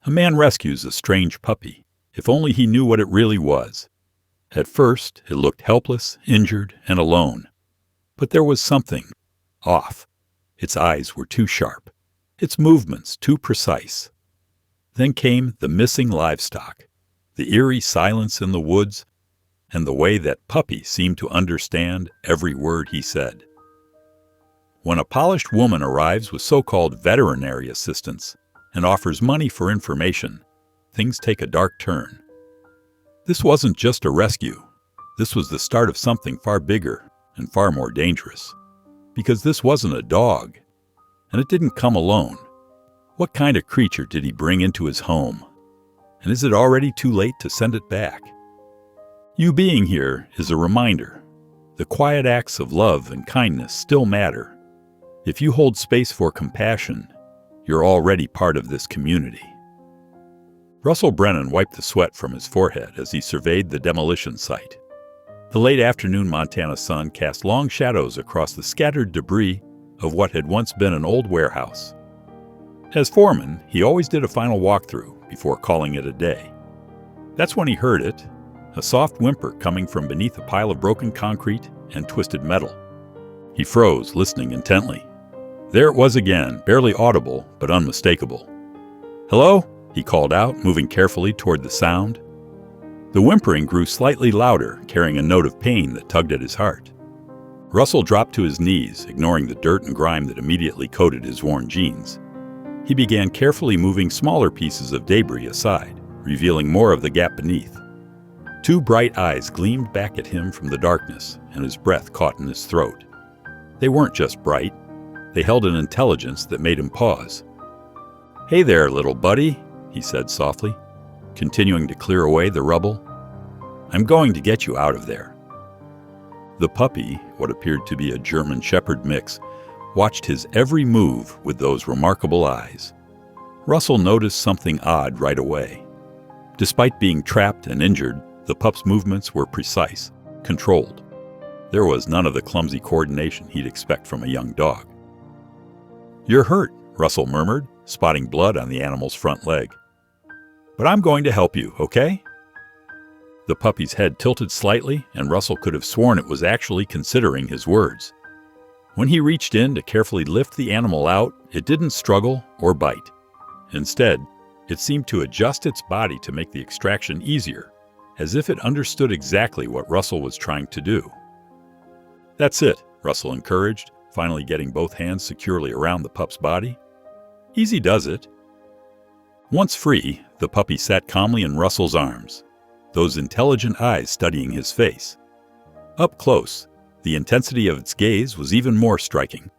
A man rescues a strange puppy. If only he knew what it really was. At first, it looked helpless, injured, and alone. But there was something off. Its eyes were too sharp, its movements too precise. Then came the missing livestock, the eerie silence in the woods, and the way that puppy seemed to understand every word he said. When a polished woman arrives with so-called veterinary assistance and offers money for information, things take a dark turn. This wasn't just a rescue. This was the start of something far bigger and far more dangerous. Because this wasn't a dog, and it didn't come alone. What kind of creature did he bring into his home? And is it already too late to send it back? You being here is a reminder. The quiet acts of love and kindness still matter. If you hold space for compassion, you're already part of this community. Russell Brennan wiped the sweat from his forehead as he surveyed the demolition site. The late afternoon Montana sun cast long shadows across the scattered debris of what had once been an old warehouse. As foreman, he always did a final walkthrough before calling it a day. That's when he heard it, a soft whimper coming from beneath a pile of broken concrete and twisted metal. He froze, listening intently. There it was again, barely audible but unmistakable. "Hello?" he called out, moving carefully toward the sound. The whimpering grew slightly louder, carrying a note of pain that tugged at his heart. Russell dropped to his knees, ignoring the dirt and grime that immediately coated his worn jeans. He began carefully moving smaller pieces of debris aside, revealing more of the gap beneath. Two bright eyes gleamed back at him from the darkness, and his breath caught in his throat. They weren't just bright. They held an intelligence that made him pause. "Hey there, little buddy," he said softly, continuing to clear away the rubble. "I'm going to get you out of there." The puppy, what appeared to be a German Shepherd mix, watched his every move with those remarkable eyes. Russell noticed something odd right away. Despite being trapped and injured, the pup's movements were precise, controlled. There was none of the clumsy coordination he'd expect from a young dog. "You're hurt," Russell murmured, spotting blood on the animal's front leg. "But I'm going to help you, okay?" The puppy's head tilted slightly, and Russell could have sworn it was actually considering his words. When he reached in to carefully lift the animal out, it didn't struggle or bite. Instead, it seemed to adjust its body to make the extraction easier, as if it understood exactly what Russell was trying to do. "That's it," Russell encouraged, finally getting both hands securely around the pup's body. "Easy does it." Once free, the puppy sat calmly in Russell's arms, those intelligent eyes studying his face. Up close, the intensity of its gaze was even more striking.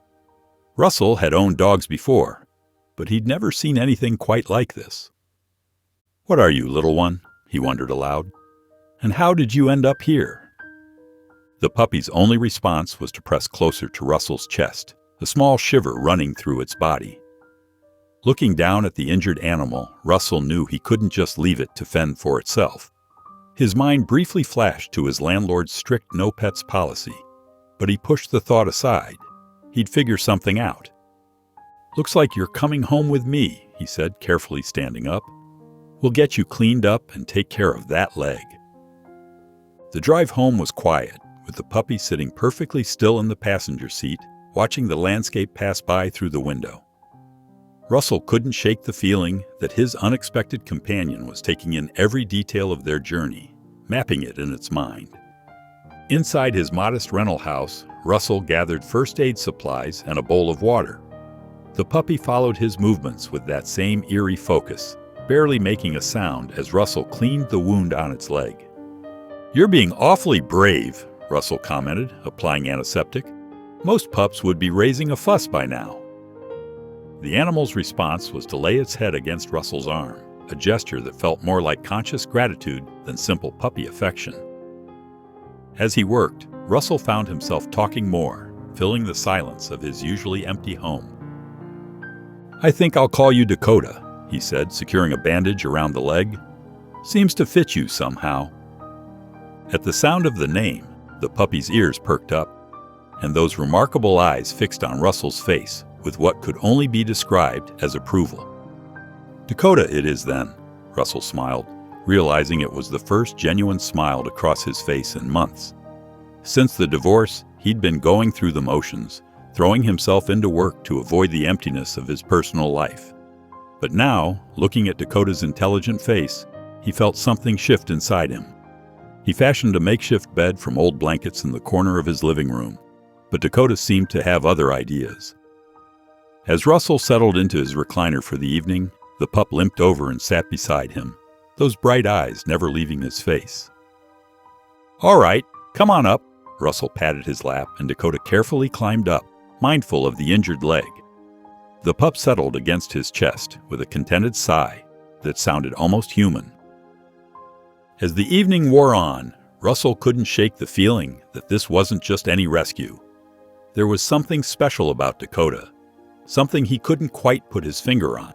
Russell had owned dogs before, but he'd never seen anything quite like this. "What are you, little one?" he wondered aloud. "And how did you end up here?" The puppy's only response was to press closer to Russell's chest, a small shiver running through its body. Looking down at the injured animal, Russell knew he couldn't just leave it to fend for itself. His mind briefly flashed to his landlord's strict no-pets policy, but he pushed the thought aside. He'd figure something out. "Looks like you're coming home with me," he said, carefully standing up. "We'll get you cleaned up and take care of that leg." The drive home was quiet, with the puppy sitting perfectly still in the passenger seat, watching the landscape pass by through the window. Russell couldn't shake the feeling that his unexpected companion was taking in every detail of their journey, mapping it in its mind. Inside his modest rental house, Russell gathered first aid supplies and a bowl of water. The puppy followed his movements with that same eerie focus, barely making a sound as Russell cleaned the wound on its leg. "You're being awfully brave," Russell commented, applying antiseptic. "Most pups would be raising a fuss by now." The animal's response was to lay its head against Russell's arm, a gesture that felt more like conscious gratitude than simple puppy affection. As he worked, Russell found himself talking more, filling the silence of his usually empty home. "I think I'll call you Dakota," he said, securing a bandage around the leg. "Seems to fit you somehow." At the sound of the name, the puppy's ears perked up, and those remarkable eyes fixed on Russell's face with what could only be described as approval. "Dakota it is then," Russell smiled, realizing it was the first genuine smile to cross his face in months. Since the divorce, he'd been going through the motions, throwing himself into work to avoid the emptiness of his personal life. But now, looking at Dakota's intelligent face, he felt something shift inside him. He fashioned a makeshift bed from old blankets in the corner of his living room, but Dakota seemed to have other ideas. As Russell settled into his recliner for the evening, the pup limped over and sat beside him, those bright eyes never leaving his face. "All right, come on up." Russell patted his lap, and Dakota carefully climbed up, mindful of the injured leg. The pup settled against his chest with a contented sigh that sounded almost human. As the evening wore on, Russell couldn't shake the feeling that this wasn't just any rescue. There was something special about Dakota, something he couldn't quite put his finger on.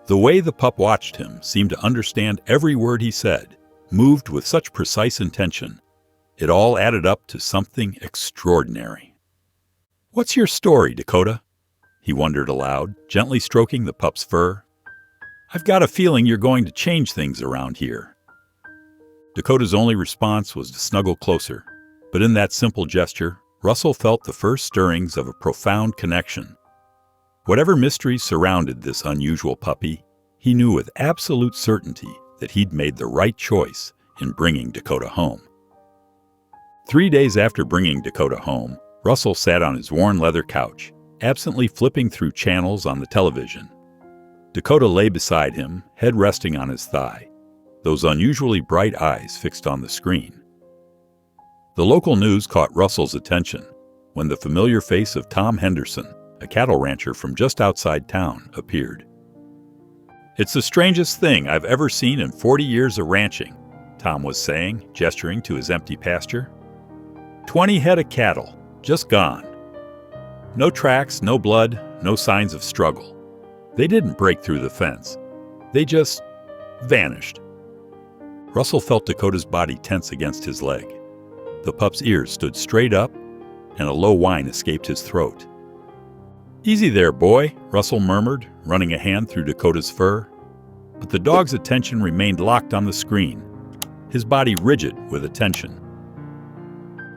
The way the pup watched him seemed to understand every word he said, moved with such precise intention. It all added up to something extraordinary. "What's your story, Dakota?" he wondered aloud, gently stroking the pup's fur. "I've got a feeling you're going to change things around here." Dakota's only response was to snuggle closer, but in that simple gesture, Russell felt the first stirrings of a profound connection. Whatever mysteries surrounded this unusual puppy, he knew with absolute certainty that he'd made the right choice in bringing Dakota home. 3 days after bringing Dakota home, Russell sat on his worn leather couch, absently flipping through channels on the television. Dakota lay beside him, head resting on his thigh, those unusually bright eyes fixed on the screen. The local news caught Russell's attention when the familiar face of Tom Henderson, a cattle rancher from just outside town, appeared. "It's the strangest thing I've ever seen in 40 years of ranching," Tom was saying, gesturing to his empty pasture. 20 head of cattle, just gone. No tracks, no blood, no signs of struggle. They didn't break through the fence. They just vanished. Russell felt Dakota's body tense against his leg. The pup's ears stood straight up, and a low whine escaped his throat. "Easy there, boy," Russell murmured, running a hand through Dakota's fur. But the dog's attention remained locked on the screen, his body rigid with attention.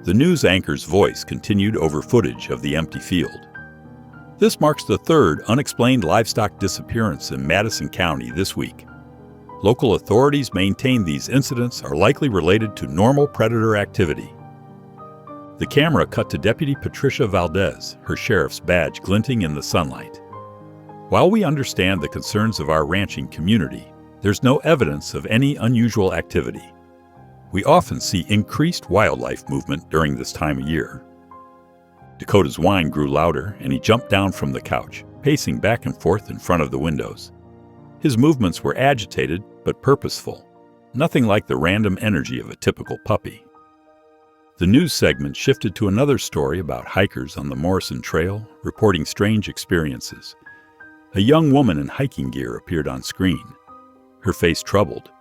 The news anchor's voice continued over footage of the empty field. "This marks the third unexplained livestock disappearance in Madison County this week. Local authorities maintain these incidents are likely related to normal predator activity." The camera cut to Deputy Patricia Valdez, her sheriff's badge glinting in the sunlight. "While we understand the concerns of our ranching community, there's no evidence of any unusual activity. We often see increased wildlife movement during this time of year." Dakota's whine grew louder, and he jumped down from the couch, pacing back and forth in front of the windows. His movements were agitated but purposeful, nothing like the random energy of a typical puppy. The news segment shifted to another story about hikers on the Morrison Trail reporting strange experiences. A young woman in hiking gear appeared on screen, her face troubled.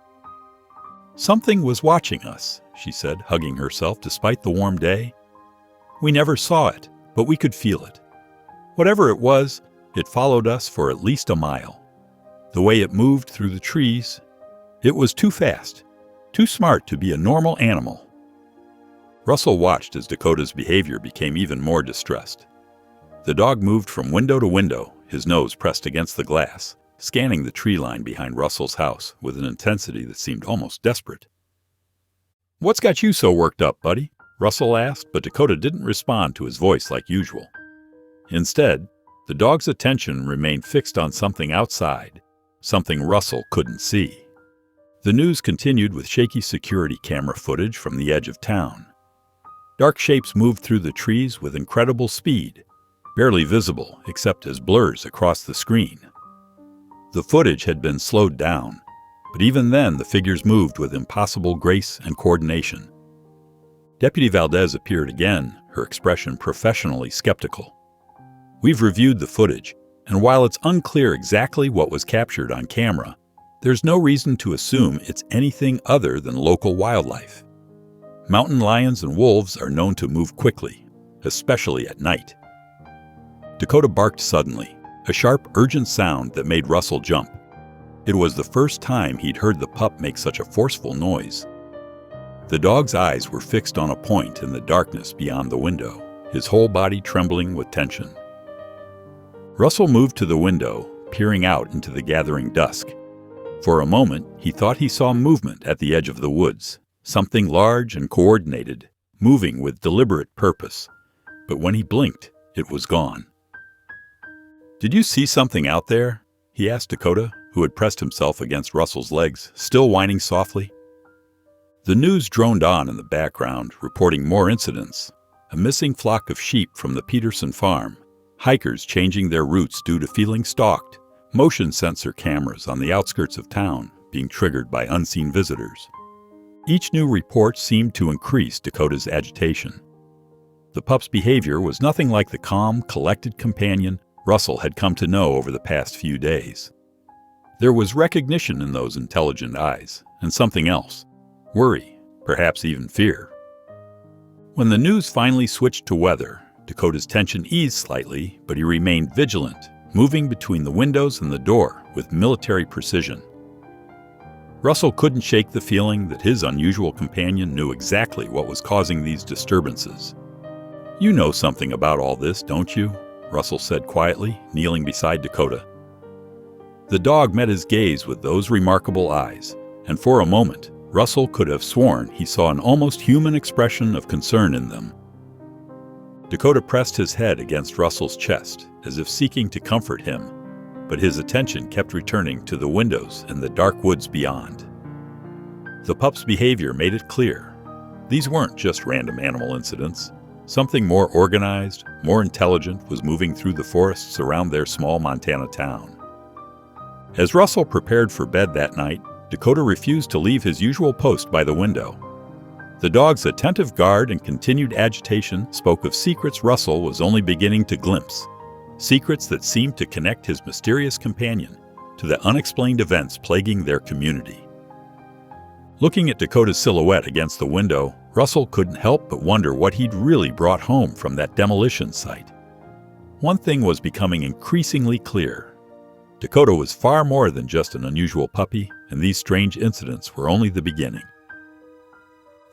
"Something was watching us," she said, hugging herself despite the warm day. "We never saw it, but we could feel it. Whatever it was, it followed us for at least a mile. The way it moved through the trees, it was too fast, too smart to be a normal animal." Russell watched as Dakota's behavior became even more distressed. The dog moved from window to window, his nose pressed against the glass, scanning the tree line behind Russell's house with an intensity that seemed almost desperate. "What's got you so worked up, buddy?" Russell asked, but Dakota didn't respond to his voice like usual. Instead, the dog's attention remained fixed on something outside, something Russell couldn't see. The news continued with shaky security camera footage from the edge of town. Dark shapes moved through the trees with incredible speed, barely visible except as blurs across the screen. The footage had been slowed down, but even then the figures moved with impossible grace and coordination. Deputy Valdez appeared again, her expression professionally skeptical. "We've reviewed the footage, and while it's unclear exactly what was captured on camera, there's no reason to assume it's anything other than local wildlife. Mountain lions and wolves are known to move quickly, especially at night." Dakota barked suddenly, a sharp, urgent sound that made Russell jump. It was the first time he'd heard the pup make such a forceful noise. The dog's eyes were fixed on a point in the darkness beyond the window, his whole body trembling with tension. Russell moved to the window, peering out into the gathering dusk. For a moment, he thought he saw movement at the edge of the woods, something large and coordinated, moving with deliberate purpose. But when he blinked, it was gone. "Did you see something out there?" he asked Dakota, who had pressed himself against Russell's legs, still whining softly. The news droned on in the background, reporting more incidents. A missing flock of sheep from the Peterson farm, hikers changing their routes due to feeling stalked, motion sensor cameras on the outskirts of town being triggered by unseen visitors. Each new report seemed to increase Dakota's agitation. The pup's behavior was nothing like the calm, collected companion Russell had come to know over the past few days. There was recognition in those intelligent eyes, and something else. Worry, perhaps even fear. When the news finally switched to weather, Dakota's tension eased slightly, but he remained vigilant, moving between the windows and the door with military precision. Russell couldn't shake the feeling that his unusual companion knew exactly what was causing these disturbances. "You know something about all this, don't you?" Russell said quietly, kneeling beside Dakota. The dog met his gaze with those remarkable eyes, and for a moment, Russell could have sworn he saw an almost human expression of concern in them. Dakota pressed his head against Russell's chest, as if seeking to comfort him, but his attention kept returning to the windows and the dark woods beyond. The pup's behavior made it clear. These weren't just random animal incidents. Something more organized, more intelligent was moving through the forests around their small Montana town. As Russell prepared for bed that night, Dakota refused to leave his usual post by the window. The dog's attentive guard and continued agitation spoke of secrets Russell was only beginning to glimpse, secrets that seemed to connect his mysterious companion to the unexplained events plaguing their community. Looking at Dakota's silhouette against the window, Russell couldn't help but wonder what he'd really brought home from that demolition site. One thing was becoming increasingly clear. Dakota was far more than just an unusual puppy, and these strange incidents were only the beginning.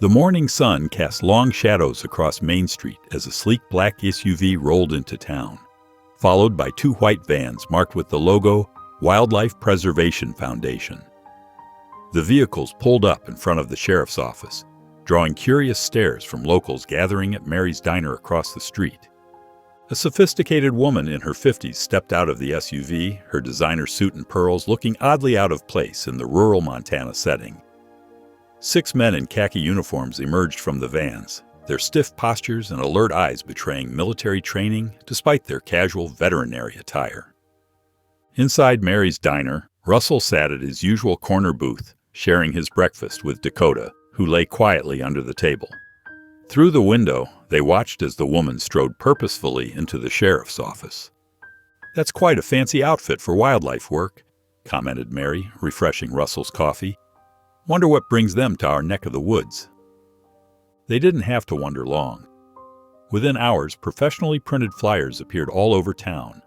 The morning sun cast long shadows across Main Street as a sleek black SUV rolled into town, followed by two white vans marked with the logo Wildlife Preservation Foundation. The vehicles pulled up in front of the sheriff's office, drawing curious stares from locals gathering at Mary's Diner across the street. A sophisticated woman in her 50s stepped out of the SUV, her designer suit and pearls looking oddly out of place in the rural Montana setting. 6 men in khaki uniforms emerged from the vans, their stiff postures and alert eyes betraying military training despite their casual veterinary attire. Inside Mary's Diner, Russell sat at his usual corner booth, sharing his breakfast with Dakota, who lay quietly under the table. Through the window, they watched as the woman strode purposefully into the sheriff's office. "That's quite a fancy outfit for wildlife work," commented Mary, refreshing Russell's coffee. "Wonder what brings them to our neck of the woods." They didn't have to wonder long. Within hours, professionally printed flyers appeared all over town,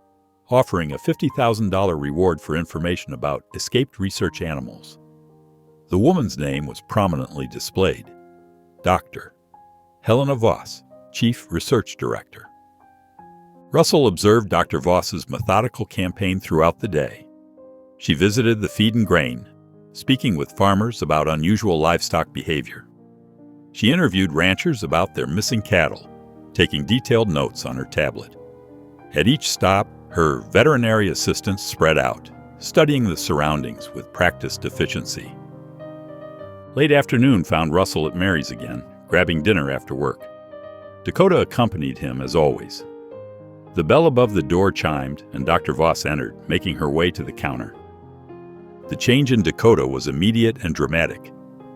offering a $50,000 reward for information about escaped research animals. The woman's name was prominently displayed: Dr. Helena Voss, Chief Research Director. Russell observed Dr. Voss's methodical campaign throughout the day. She visited the feed and grain, speaking with farmers about unusual livestock behavior. She interviewed ranchers about their missing cattle, taking detailed notes on her tablet. At each stop, her veterinary assistants spread out, studying the surroundings with practiced efficiency. Late afternoon found Russell at Mary's again, grabbing dinner after work. Dakota accompanied him as always. The bell above the door chimed, and Dr. Voss entered, making her way to the counter. The change in Dakota was immediate and dramatic.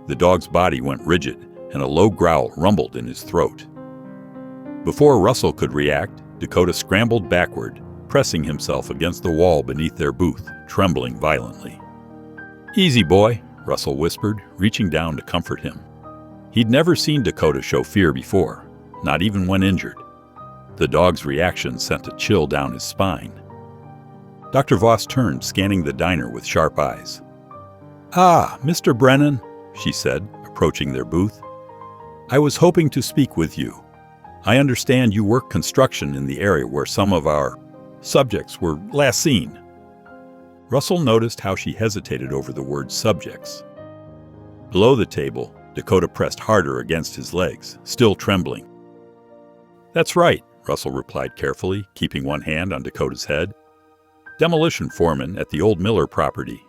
The dog's body went rigid, and a low growl rumbled in his throat. Before Russell could react, Dakota scrambled backward, pressing himself against the wall beneath their booth, trembling violently. "Easy, boy," Russell whispered, reaching down to comfort him. He'd never seen Dakota show fear before, not even when injured. The dog's reaction sent a chill down his spine. Dr. Voss turned, scanning the diner with sharp eyes. "Ah, Mr. Brennan," she said, approaching their booth. "I was hoping to speak with you. I understand you work construction in the area where some of our subjects were last seen." Russell noticed how she hesitated over the word subjects. Below the table, Dakota pressed harder against his legs, still trembling. "That's right," Russell replied carefully, keeping one hand on Dakota's head. "Demolition foreman at the old Miller property."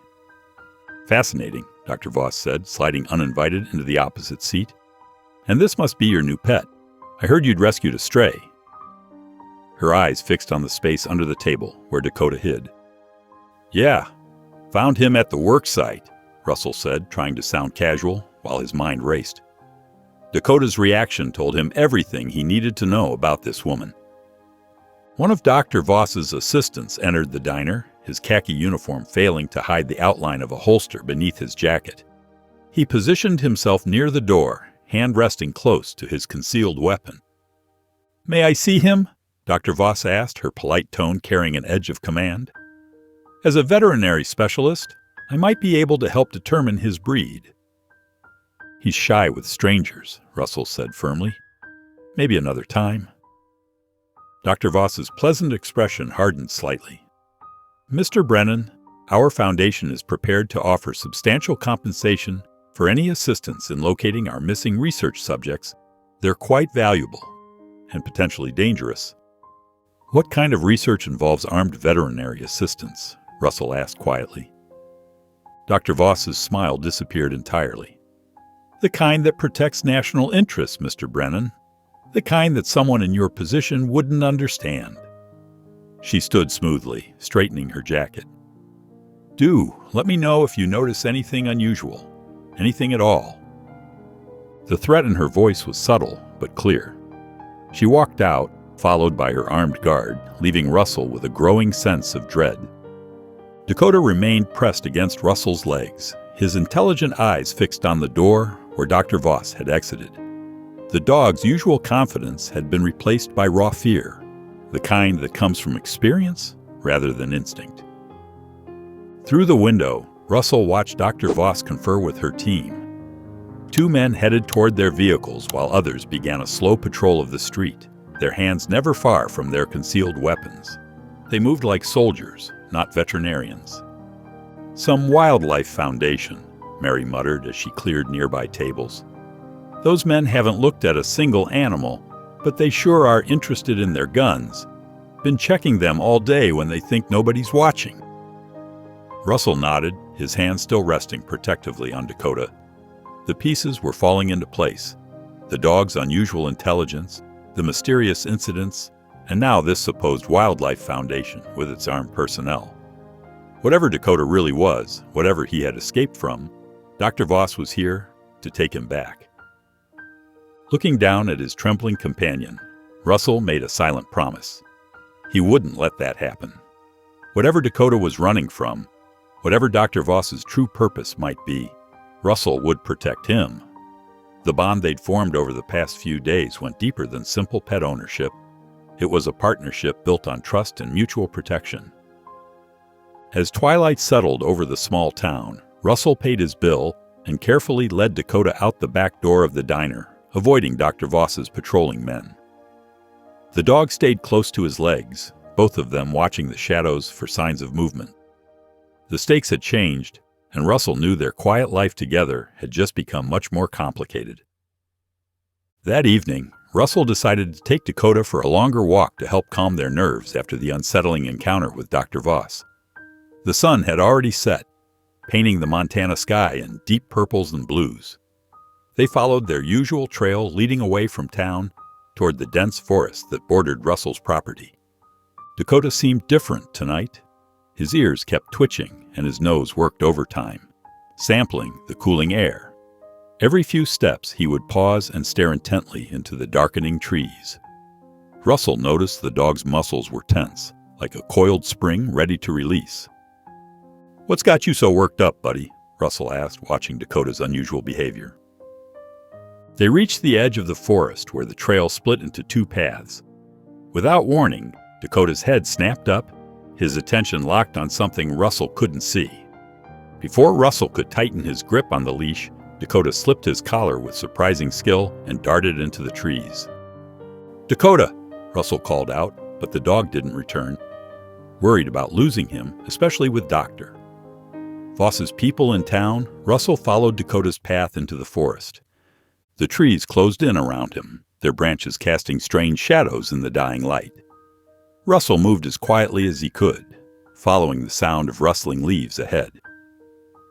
"Fascinating," Dr. Voss said, sliding uninvited into the opposite seat. "And this must be your new pet. I heard you'd rescued a stray." Her eyes fixed on the space under the table where Dakota hid. "Yeah, found him at the work site," Russell said, trying to sound casual while his mind raced. Dakota's reaction told him everything he needed to know about this woman. One of Dr. Voss's assistants entered the diner, his khaki uniform failing to hide the outline of a holster beneath his jacket. He positioned himself near the door, hand resting close to his concealed weapon. "May I see him?" Dr. Voss asked, her polite tone carrying an edge of command. "As a veterinary specialist, I might be able to help determine his breed." "He's shy with strangers," Russell said firmly. "Maybe another time." Dr. Voss's pleasant expression hardened slightly. "Mr. Brennan, our foundation is prepared to offer substantial compensation for any assistance in locating our missing research subjects. They're quite valuable and potentially dangerous." "What kind of research involves armed veterinary assistance?" Russell asked quietly. Dr. Voss's smile disappeared entirely. "The kind that protects national interests, Mr. Brennan. The kind that someone in your position wouldn't understand." She stood smoothly, straightening her jacket. "Do let me know if you notice anything unusual, anything at all." The threat in her voice was subtle but clear. She walked out, followed by her armed guard, leaving Russell with a growing sense of dread. Dakota remained pressed against Russell's legs, his intelligent eyes fixed on the door where Dr. Voss had exited. The dog's usual confidence had been replaced by raw fear, the kind that comes from experience rather than instinct. Through the window, Russell watched Dr. Voss confer with her team. Two men headed toward their vehicles while others began a slow patrol of the street, their hands never far from their concealed weapons. They moved like soldiers, not veterinarians. "Some wildlife foundation," Mary muttered as she cleared nearby tables. "Those men haven't looked at a single animal, but they sure are interested in their guns. Been checking them all day when they think nobody's watching." Russell nodded, his hand still resting protectively on Dakota. The pieces were falling into place. The dog's unusual intelligence, the mysterious incidents, and now this supposed wildlife foundation with its armed personnel. Whatever Dakota really was, whatever he had escaped from, Dr. Voss was here to take him back. Looking down at his trembling companion, Russell made a silent promise. He wouldn't let that happen. Whatever Dakota was running from, whatever Dr. Voss's true purpose might be, Russell would protect him. The bond they'd formed over the past few days went deeper than simple pet ownership. It was a partnership built on trust and mutual protection. As twilight settled over the small town, Russell paid his bill and carefully led Dakota out the back door of the diner, avoiding Dr. Voss's patrolling men. The dog stayed close to his legs, both of them watching the shadows for signs of movement. The stakes had changed, and Russell knew their quiet life together had just become much more complicated. That evening, Russell decided to take Dakota for a longer walk to help calm their nerves after the unsettling encounter with Dr. Voss. The sun had already set, painting the Montana sky in deep purples and blues. They followed their usual trail leading away from town toward the dense forest that bordered Russell's property. Dakota seemed different tonight. His ears kept twitching and his nose worked overtime, sampling the cooling air. Every few steps he would pause and stare intently into the darkening trees. Russell noticed the dog's muscles were tense, like a coiled spring ready to release. "What's got you so worked up, buddy?" Russell asked, watching Dakota's unusual behavior. They reached the edge of the forest where the trail split into two paths. Without warning, Dakota's head snapped up, his attention locked on something Russell couldn't see. Before Russell could tighten his grip on the leash, Dakota slipped his collar with surprising skill and darted into the trees. "Dakota!" Russell called out, but the dog didn't return. Worried about losing him, especially with Dr. Voss's people in town, Russell followed Dakota's path into the forest. The trees closed in around him, their branches casting strange shadows in the dying light. Russell moved as quietly as he could, following the sound of rustling leaves ahead.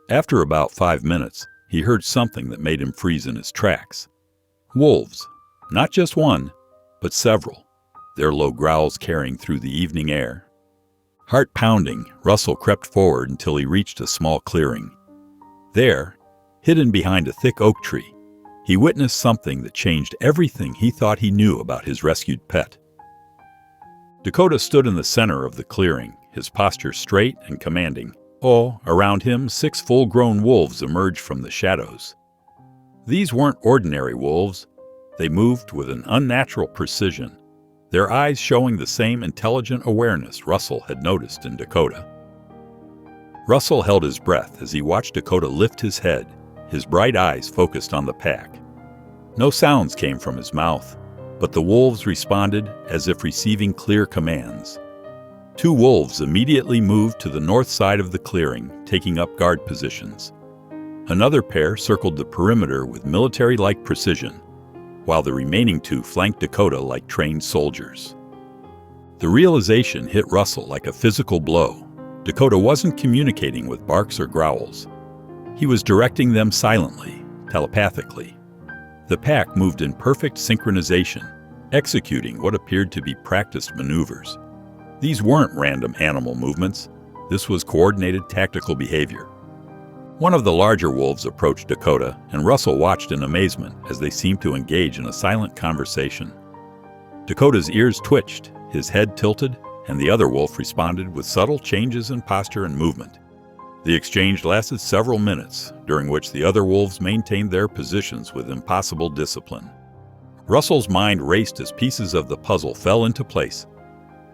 After about 5 minutes, he heard something that made him freeze in his tracks. Wolves, not just one, but several, their low growls carrying through the evening air. Heart pounding, Russell crept forward until he reached a small clearing. There, hidden behind a thick oak tree, he witnessed something that changed everything he thought he knew about his rescued pet. Dakota stood in the center of the clearing, his posture straight and commanding. All around him, 6 full-grown wolves emerged from the shadows. These weren't ordinary wolves. They moved with an unnatural precision, their eyes showing the same intelligent awareness Russell had noticed in Dakota. Russell held his breath as he watched Dakota lift his head, his bright eyes focused on the pack. No sounds came from his mouth, but the wolves responded as if receiving clear commands. 2 wolves immediately moved to the north side of the clearing, taking up guard positions. Another pair circled the perimeter with military-like precision, while the remaining 2 flanked Dakota like trained soldiers. The realization hit Russell like a physical blow. Dakota wasn't communicating with barks or growls. He was directing them silently, telepathically. The pack moved in perfect synchronization, executing what appeared to be practiced maneuvers. These weren't random animal movements. This was coordinated tactical behavior. One of the larger wolves approached Dakota, and Russell watched in amazement as they seemed to engage in a silent conversation. Dakota's ears twitched, his head tilted, and the other wolf responded with subtle changes in posture and movement. The exchange lasted several minutes, during which the other wolves maintained their positions with impossible discipline. Russell's mind raced as pieces of the puzzle fell into place.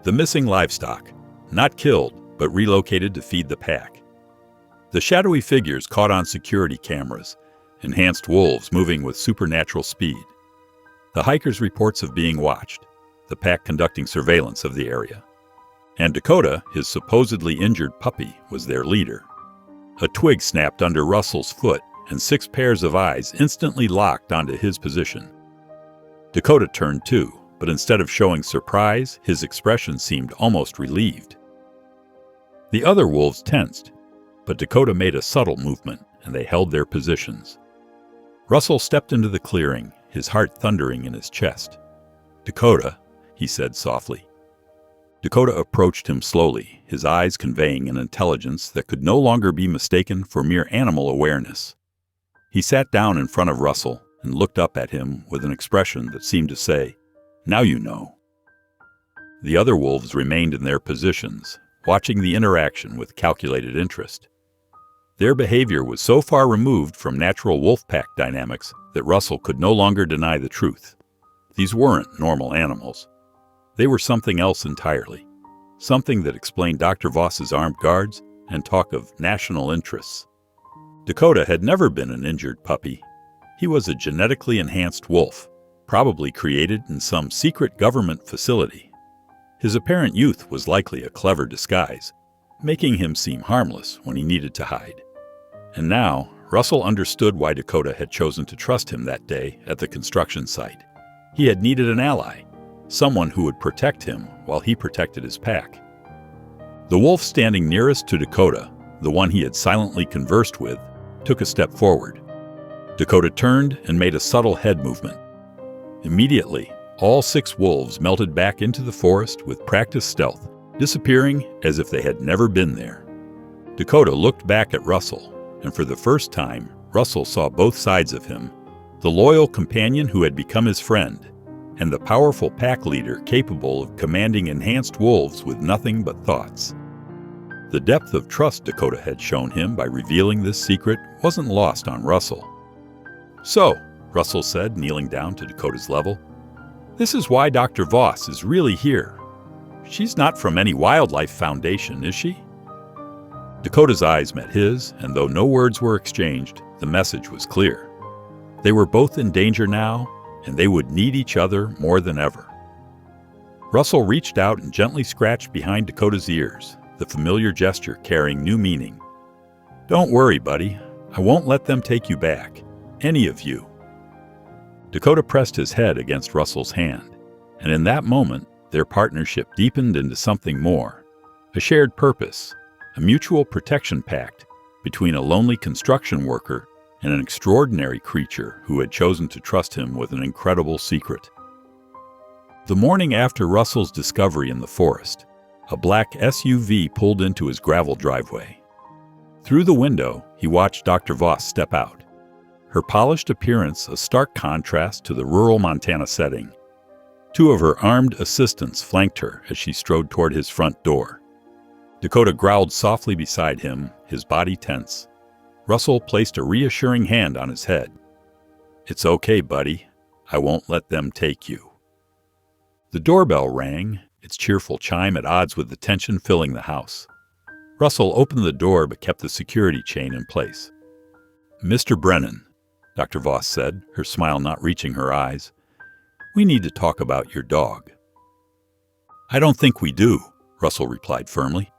The missing livestock, not killed, but relocated to feed the pack. The shadowy figures caught on security cameras, enhanced wolves moving with supernatural speed. The hikers' reports of being watched, the pack conducting surveillance of the area. And Dakota, his supposedly injured puppy, was their leader. A twig snapped under Russell's foot, and 6 pairs of eyes instantly locked onto his position. Dakota turned too, but instead of showing surprise, his expression seemed almost relieved. The other wolves tensed, but Dakota made a subtle movement, and they held their positions. Russell stepped into the clearing, his heart thundering in his chest. "Dakota," he said softly. Dakota approached him slowly, his eyes conveying an intelligence that could no longer be mistaken for mere animal awareness. He sat down in front of Russell and looked up at him with an expression that seemed to say, "Now you know." The other wolves remained in their positions, watching the interaction with calculated interest. Their behavior was so far removed from natural wolf pack dynamics that Russell could no longer deny the truth. These weren't normal animals. They were something else entirely, something that explained Dr. Voss's armed guards and talk of national interests. Dakota had never been an injured puppy. He was a genetically enhanced wolf, probably created in some secret government facility. His apparent youth was likely a clever disguise, making him seem harmless when he needed to hide. And now, Russell understood why Dakota had chosen to trust him that day at the construction site. He had needed an ally, someone who would protect him while he protected his pack. The wolf standing nearest to Dakota, the one he had silently conversed with, took a step forward. Dakota turned and made a subtle head movement. Immediately, all 6 wolves melted back into the forest with practiced stealth, disappearing as if they had never been there. Dakota looked back at Russell, and for the first time, Russell saw both sides of him, the loyal companion who had become his friend, and the powerful pack leader capable of commanding enhanced wolves with nothing but thoughts. The depth of trust Dakota had shown him by revealing this secret wasn't lost on Russell. "So," Russell said, kneeling down to Dakota's level, "this is why Dr. Voss is really here. She's not from any wildlife foundation, is she? Dakota's eyes met his, and though no words were exchanged, the message was clear. They were both in danger now, and they would need each other more than ever. Russell reached out and gently scratched behind Dakota's ears, the familiar gesture carrying new meaning. "Don't worry, buddy. I won't let them take you back. Any of you." Dakota pressed his head against Russell's hand, and in that moment, their partnership deepened into something more. A shared purpose, a mutual protection pact between a lonely construction worker and an extraordinary creature who had chosen to trust him with an incredible secret. The morning after Russell's discovery in the forest, a black SUV pulled into his gravel driveway. Through the window, he watched Dr. Voss step out, her polished appearance a stark contrast to the rural Montana setting. Two of her armed assistants flanked her as she strode toward his front door. Dakota growled softly beside him, his body tense. Russell placed a reassuring hand on his head. "It's okay, buddy. I won't let them take you." The doorbell rang, its cheerful chime at odds with the tension filling the house. Russell opened the door but kept the security chain in place. "Mr. Brennan," Dr. Voss said, her smile not reaching her eyes, "we need to talk about your dog." "I don't think we do," Russell replied firmly.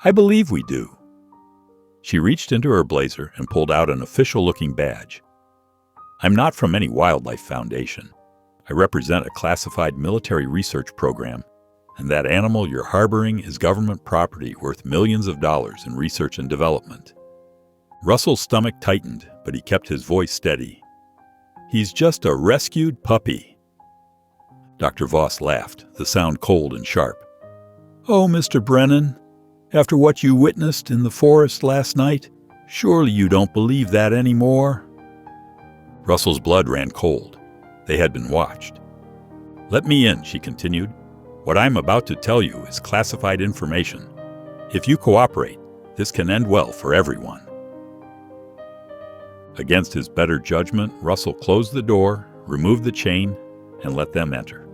"I believe we do." She reached into her blazer and pulled out an official-looking badge. "I'm not from any wildlife foundation. I represent a classified military research program, and that animal you're harboring is government property worth millions of dollars in research and development." Russell's stomach tightened, but he kept his voice steady. "He's just a rescued puppy." Dr. Voss laughed, the sound cold and sharp. "Oh, Mr. Brennan, after what you witnessed in the forest last night, surely you don't believe that anymore?" Russell's blood ran cold. They had been watched. "Let me in," she continued. "What I'm about to tell you is classified information. If you cooperate, this can end well for everyone." Against his better judgment, Russell closed the door, removed the chain, and let them enter.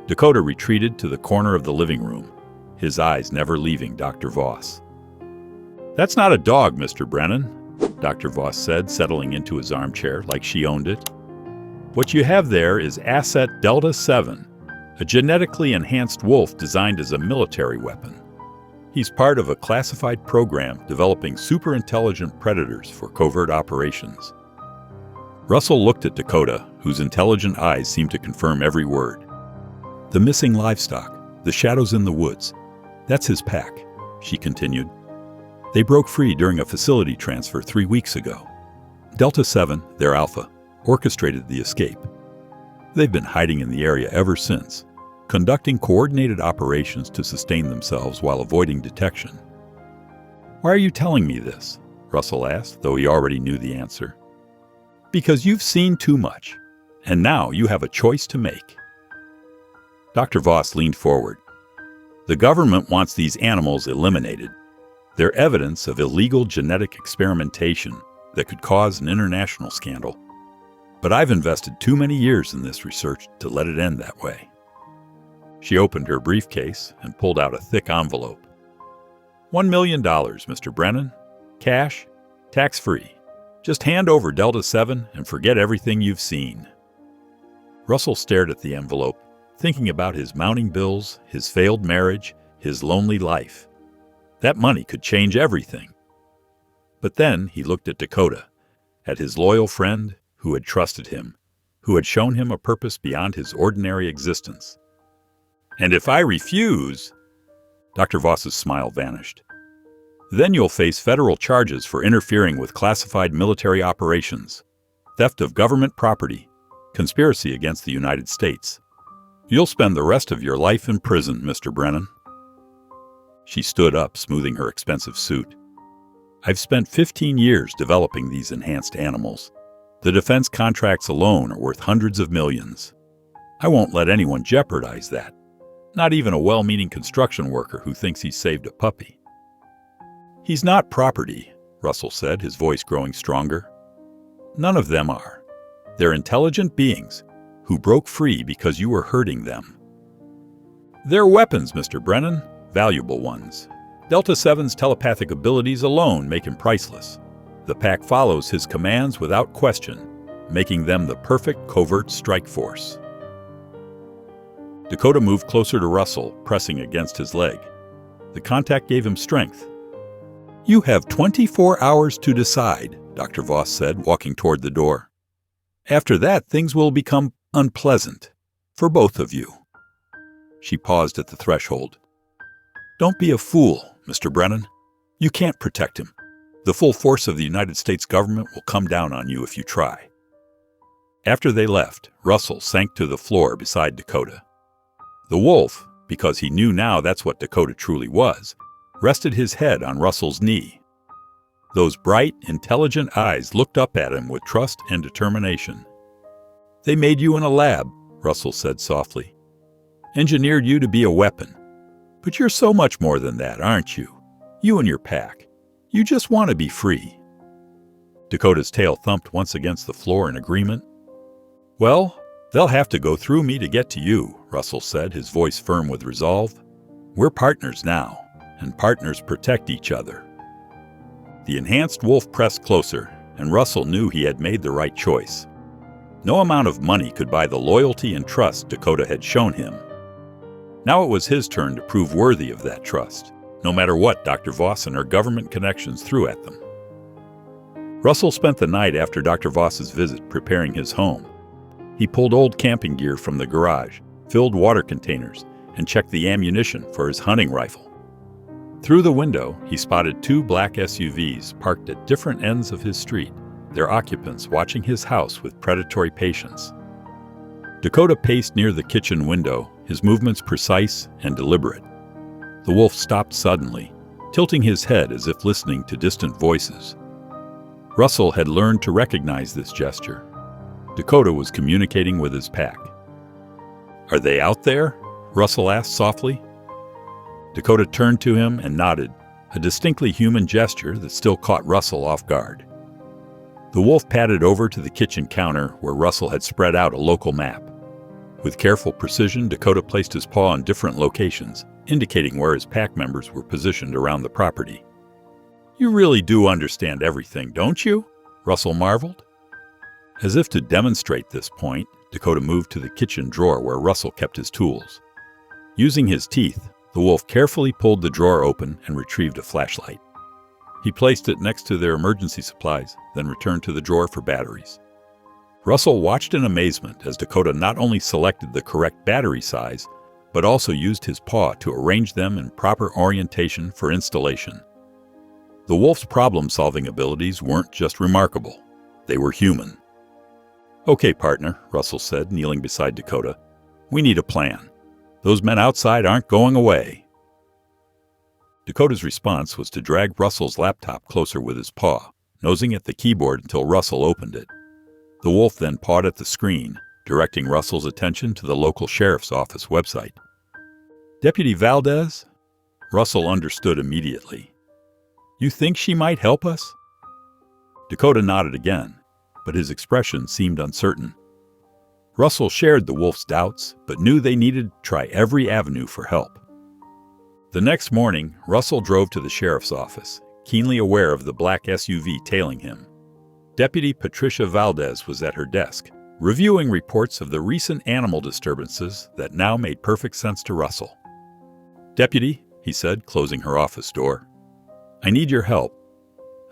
Dakota retreated to the corner of the living room, his eyes never leaving Dr. Voss. "That's not a dog, Mr. Brennan," Dr. Voss said, settling into his armchair like she owned it. "What you have there is Asset Delta 7, a genetically enhanced wolf designed as a military weapon. He's part of a classified program developing super-intelligent predators for covert operations." Russell looked at Dakota, whose intelligent eyes seemed to confirm every word. "The missing livestock, the shadows in the woods, that's his pack," she continued. "They broke free during a facility transfer 3 weeks ago. Delta 7, their alpha, orchestrated the escape. They've been hiding in the area ever since, conducting coordinated operations to sustain themselves while avoiding detection." "Why are you telling me this?" Russell asked, though he already knew the answer. "Because you've seen too much, and now you have a choice to make." Dr. Voss leaned forward. "The government wants these animals eliminated. They're evidence of illegal genetic experimentation that could cause an international scandal. But I've invested too many years in this research to let it end that way." She opened her briefcase and pulled out a thick envelope. $1 million, Mr. Brennan. Cash, tax-free. Just hand over Delta 7 and forget everything you've seen." Russell stared at the envelope, thinking about his mounting bills, his failed marriage, his lonely life. That money could change everything. But then he looked at Dakota, at his loyal friend who had trusted him, who had shown him a purpose beyond his ordinary existence. "And if I refuse," Dr. Voss's smile vanished, "then you'll face federal charges for interfering with classified military operations, theft of government property, conspiracy against the United States. You'll spend the rest of your life in prison, Mr. Brennan." She stood up, smoothing her expensive suit. "I've spent 15 years developing these enhanced animals. The defense contracts alone are worth hundreds of millions. I won't let anyone jeopardize that. Not even a well-meaning construction worker who thinks he's saved a puppy." "He's not property," Russell said, his voice growing stronger. "None of them are. They're intelligent beings who broke free because you were hurting them." They're weapons, Mr. Brennan, valuable ones. Delta 7's telepathic abilities alone make him priceless. The Pack follows his commands without question, making them the perfect covert strike force. Dakota moved closer to Russell, pressing against his leg. The contact gave him strength. "You have 24 hours to decide," Dr. Voss said, walking toward the door. "After that, things will become unpleasant for both of you." She paused at the threshold. "Don't be a fool, Mr. Brennan. You can't protect him. The full force of the United States government will come down on you if you try." After they left, Russell sank to the floor beside Dakota. The wolf, because he knew now that's what Dakota truly was, rested his head on Russell's knee. Those bright, intelligent eyes looked up at him with trust and determination. "They made you in a lab," Russell said softly. "Engineered you to be a weapon. But you're so much more than that, aren't you? You and your pack. You just want to be free." Dakota's tail thumped once against the floor in agreement. "Well, they'll have to go through me to get to you," Russell said, his voice firm with resolve. "We're partners now, and partners protect each other." The enhanced wolf pressed closer, and Russell knew he had made the right choice. No amount of money could buy the loyalty and trust Dakota had shown him. Now it was his turn to prove worthy of that trust, no matter what Dr. Voss and her government connections threw at them. Russell spent the night after Dr. Voss's visit preparing his home. He pulled old camping gear from the garage, filled water containers, and checked the ammunition for his hunting rifle. Through the window, he spotted 2 black SUVs parked at different ends of his street, their occupants watching his house with predatory patience. Dakota paced near the kitchen window, his movements precise and deliberate. The wolf stopped suddenly, tilting his head as if listening to distant voices. Russell had learned to recognize this gesture. Dakota was communicating with his pack. "Are they out there?" Russell asked softly. Dakota turned to him and nodded, a distinctly human gesture that still caught Russell off guard. The wolf padded over to the kitchen counter where Russell had spread out a local map. With careful precision, Dakota placed his paw on different locations, indicating where his pack members were positioned around the property. "You really do understand everything, don't you?" Russell marveled. As if to demonstrate this point, Dakota moved to the kitchen drawer where Russell kept his tools. Using his teeth, the wolf carefully pulled the drawer open and retrieved a flashlight. He placed it next to their emergency supplies, then returned to the drawer for batteries. Russell watched in amazement as Dakota not only selected the correct battery size, but also used his paw to arrange them in proper orientation for installation. The wolf's problem-solving abilities weren't just remarkable, they were human. "Okay, partner," Russell said, kneeling beside Dakota. "We need a plan. Those men outside aren't going away." Dakota's response was to drag Russell's laptop closer with his paw, nosing at the keyboard until Russell opened it. The wolf then pawed at the screen, directing Russell's attention to the local sheriff's office website. "Deputy Valdez?" Russell understood immediately. "You think she might help us?" Dakota nodded again, but his expression seemed uncertain. Russell shared the wolf's doubts, but knew they needed to try every avenue for help. The next morning, Russell drove to the sheriff's office, keenly aware of the black SUV tailing him. Deputy Patricia Valdez was at her desk, reviewing reports of the recent animal disturbances that now made perfect sense to Russell. "Deputy," he said, closing her office door, "I need your help.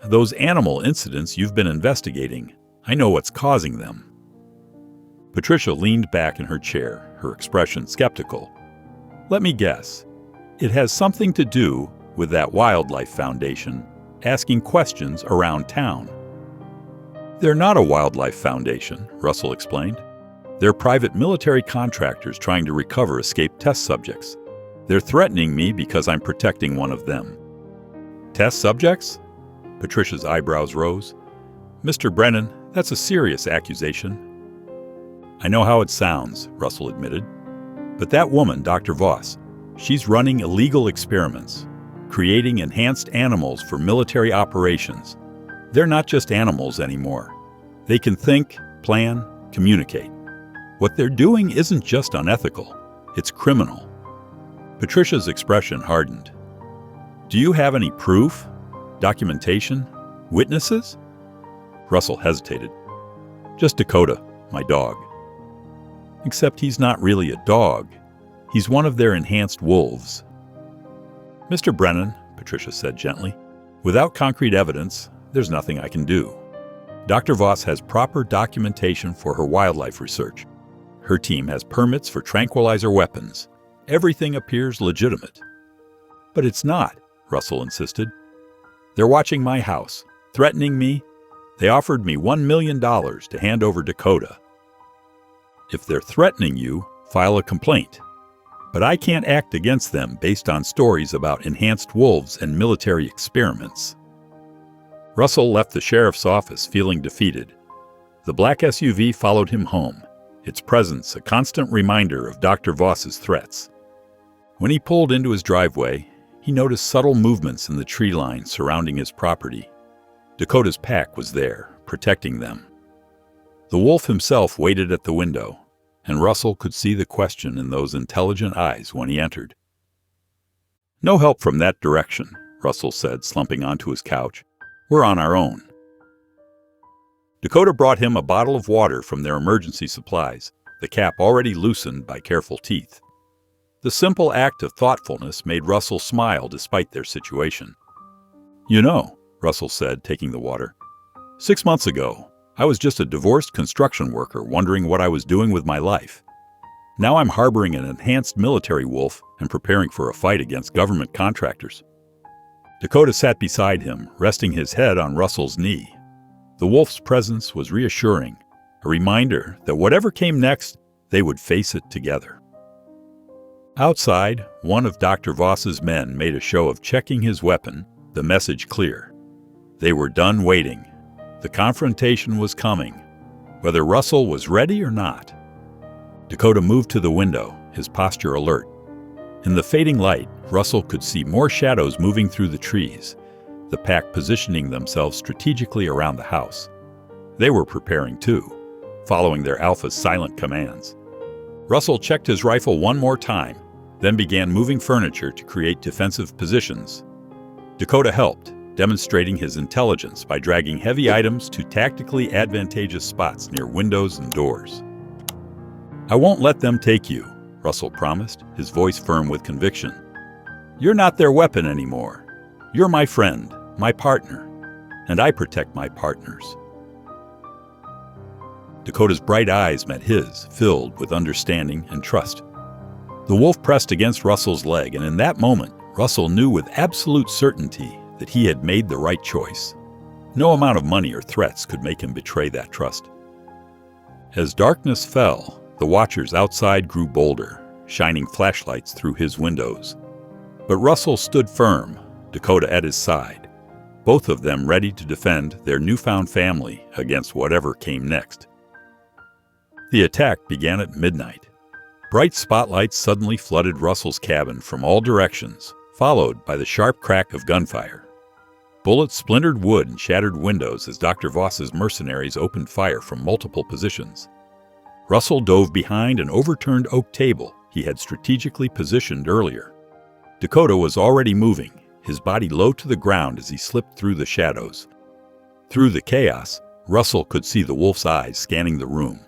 Those animal incidents you've been investigating, I know what's causing them." Patricia leaned back in her chair, her expression skeptical. "Let me guess. It has something to do with that Wildlife Foundation asking questions around town." "They're not a wildlife foundation," Russell explained. "They're private military contractors trying to recover escaped test subjects. They're threatening me because I'm protecting one of them." "Test subjects?" Patricia's eyebrows rose. "Mr. Brennan, that's a serious accusation." "I know how it sounds," Russell admitted. "But that woman, Dr. Voss, she's running illegal experiments, creating enhanced animals for military operations. They're not just animals anymore. They can think, plan, communicate. What they're doing isn't just unethical, it's criminal. Patricia's expression hardened. Do you have any proof? Documentation? Witnesses? Russell hesitated. Just Dakota, my dog. Except he's not really a dog. He's one of their enhanced wolves. Mr. Brennan, Patricia said gently, without concrete evidence, there's nothing I can do. Dr. Voss has proper documentation for her wildlife research. Her team has permits for tranquilizer weapons. Everything appears legitimate. But it's not, Russell insisted. They're watching my house, threatening me. They offered me $1 million to hand over Dakota. If they're threatening you, file a complaint. But I can't act against them based on stories about enhanced wolves and military experiments. Russell left the sheriff's office feeling defeated. The black SUV followed him home, its presence a constant reminder of Dr. Voss's threats. When he pulled into his driveway, he noticed subtle movements in the tree line surrounding his property. Dakota's pack was there, protecting them. The wolf himself waited at the window, and Russell could see the question in those intelligent eyes when he entered. No help from that direction, Russell said, slumping onto his couch. We're on our own. Dakota brought him a bottle of water from their emergency supplies, the cap already loosened by careful teeth. The simple act of thoughtfulness made Russell smile despite their situation. You know, Russell said, taking the water, 6 months ago, I was just a divorced construction worker wondering what I was doing with my life. Now I'm harboring an enhanced military wolf and preparing for a fight against government contractors. Dakota sat beside him, resting his head on Russell's knee. The wolf's presence was reassuring, a reminder that whatever came next, they would face it together. Outside, one of Dr. Voss's men made a show of checking his weapon, the message clear. They were done waiting. The confrontation was coming, whether Russell was ready or not. Dakota moved to the window, his posture alert. In the fading light, Russell could see more shadows moving through the trees, the pack positioning themselves strategically around the house. They were preparing too, following their alpha's silent commands. Russell checked his rifle one more time, then began moving furniture to create defensive positions. Dakota helped, demonstrating his intelligence by dragging heavy items to tactically advantageous spots near windows and doors. I won't let them take you, Russell promised, his voice firm with conviction. You're not their weapon anymore. You're my friend, my partner, and I protect my partners. Dakota's bright eyes met his, filled with understanding and trust. The wolf pressed against Russell's leg, and in that moment, Russell knew with absolute certainty that he had made the right choice. No amount of money or threats could make him betray that trust. As darkness fell, the watchers outside grew bolder, shining flashlights through his windows. But Russell stood firm, Dakota at his side, both of them ready to defend their newfound family against whatever came next. The attack began at midnight. Bright spotlights suddenly flooded Russell's cabin from all directions, followed by the sharp crack of gunfire. Bullets splintered wood and shattered windows as Dr. Voss's mercenaries opened fire from multiple positions. Russell dove behind an overturned oak table he had strategically positioned earlier. Dakota was already moving, his body low to the ground as he slipped through the shadows. Through the chaos, Russell could see the wolf's eyes scanning the room,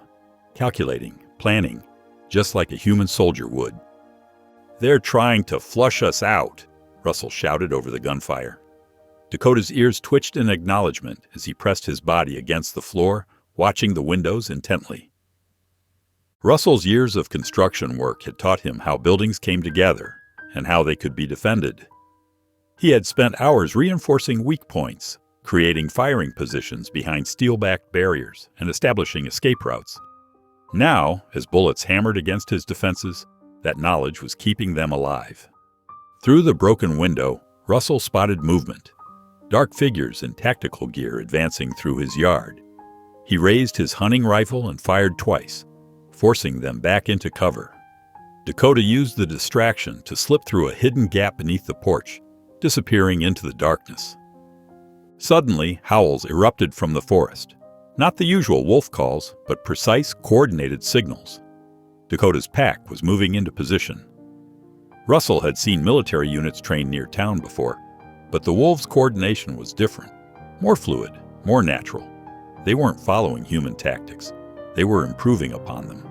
calculating, planning, just like a human soldier would. They're trying to flush us out, Russell shouted over the gunfire. Dakota's ears twitched in acknowledgement as he pressed his body against the floor, watching the windows intently. Russell's years of construction work had taught him how buildings came together and how they could be defended. He had spent hours reinforcing weak points, creating firing positions behind steel-backed barriers, and establishing escape routes. Now, as bullets hammered against his defenses, that knowledge was keeping them alive. Through the broken window, Russell spotted movement. Dark figures in tactical gear advancing through his yard. He raised his hunting rifle and fired twice, forcing them back into cover. Dakota used the distraction to slip through a hidden gap beneath the porch, disappearing into the darkness. Suddenly, howls erupted from the forest. Not the usual wolf calls, but precise, coordinated signals. Dakota's pack was moving into position. Russell had seen military units trained near town before, but the wolves' coordination was different, more fluid, more natural. They weren't following human tactics. They were improving upon them.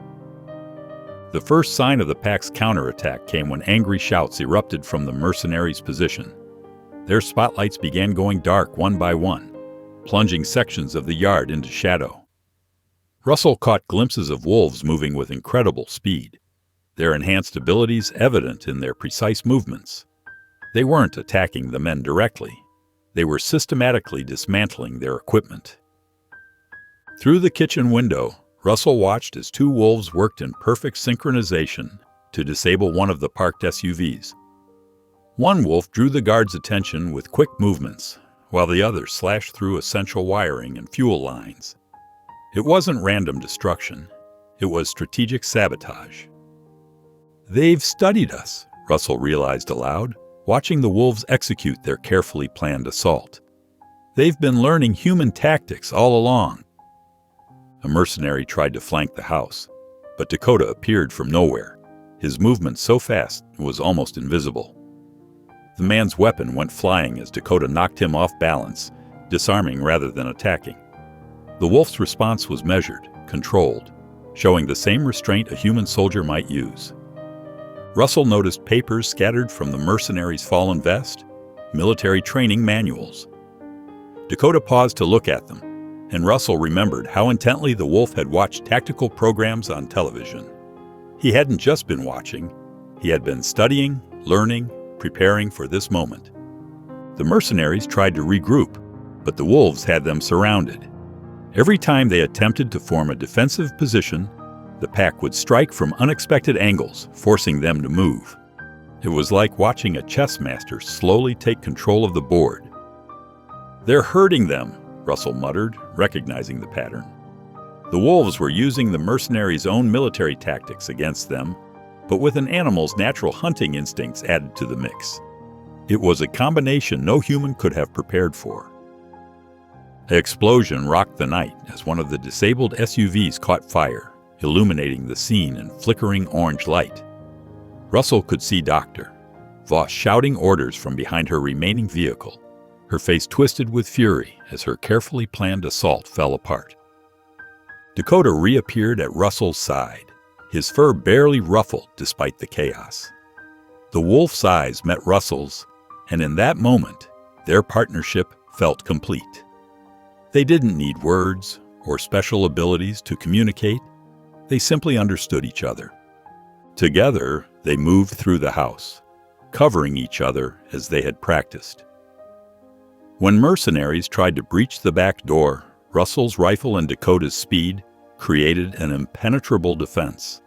The first sign of the pack's counterattack came when angry shouts erupted from the mercenaries' position. Their spotlights began going dark one by one, plunging sections of the yard into shadow. Russell caught glimpses of wolves moving with incredible speed, their enhanced abilities evident in their precise movements. They weren't attacking the men directly. They were systematically dismantling their equipment. Through the kitchen window, Russell watched as two wolves worked in perfect synchronization to disable one of the parked SUVs. One wolf drew the guard's attention with quick movements, while the other slashed through essential wiring and fuel lines. It wasn't random destruction. It was strategic sabotage. "They've studied us," Russell realized aloud, watching the wolves execute their carefully planned assault. "They've been learning human tactics all along." A mercenary tried to flank the house, but Dakota appeared from nowhere, his movement so fast it was almost invisible. The man's weapon went flying as Dakota knocked him off balance, disarming rather than attacking. The wolf's response was measured, controlled, showing the same restraint a human soldier might use. Russell noticed papers scattered from the mercenary's fallen vest, military training manuals. Dakota paused to look at them, and Russell remembered how intently the wolf had watched tactical programs on television. He hadn't just been watching, he had been studying, learning, preparing for this moment. The mercenaries tried to regroup, but the wolves had them surrounded. Every time they attempted to form a defensive position, the pack would strike from unexpected angles, forcing them to move. It was like watching a chess master slowly take control of the board. "They're hurting them," Russell muttered, recognizing the pattern. The wolves were using the mercenaries' own military tactics against them, but with an animal's natural hunting instincts added to the mix. It was a combination no human could have prepared for. An explosion rocked the night as one of the disabled SUVs caught fire, illuminating the scene in flickering orange light. Russell could see Dr. Voss shouting orders from behind her remaining vehicle, her face twisted with fury as her carefully planned assault fell apart. Dakota reappeared at Russell's side, his fur barely ruffled despite the chaos. The wolf's eyes met Russell's, and in that moment, their partnership felt complete. They didn't need words or special abilities to communicate. They simply understood each other. Together, they moved through the house, covering each other as they had practiced. When mercenaries tried to breach the back door, Russell's rifle and Dakota's speed created an impenetrable defense.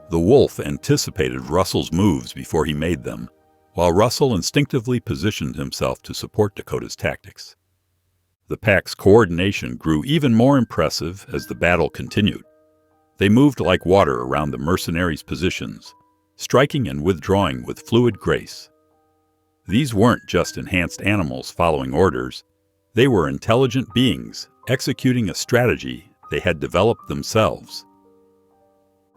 The wolf anticipated Russell's moves before he made them, while Russell instinctively positioned himself to support Dakota's tactics. The pack's coordination grew even more impressive as the battle continued. They moved like water around the mercenaries' positions, striking and withdrawing with fluid grace. These weren't just enhanced animals following orders. They were intelligent beings executing a strategy they had developed themselves.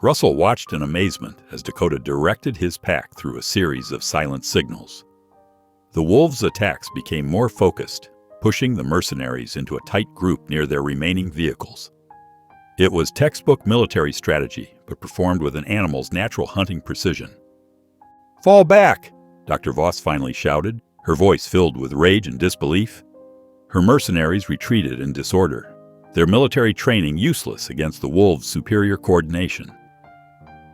Russell watched in amazement as Dakota directed his pack through a series of silent signals. The wolves' attacks became more focused, pushing the mercenaries into a tight group near their remaining vehicles. It was textbook military strategy, but performed with an animal's natural hunting precision. "Fall back!" Dr. Voss finally shouted, her voice filled with rage and disbelief. Her mercenaries retreated in disorder, their military training useless against the wolves' superior coordination.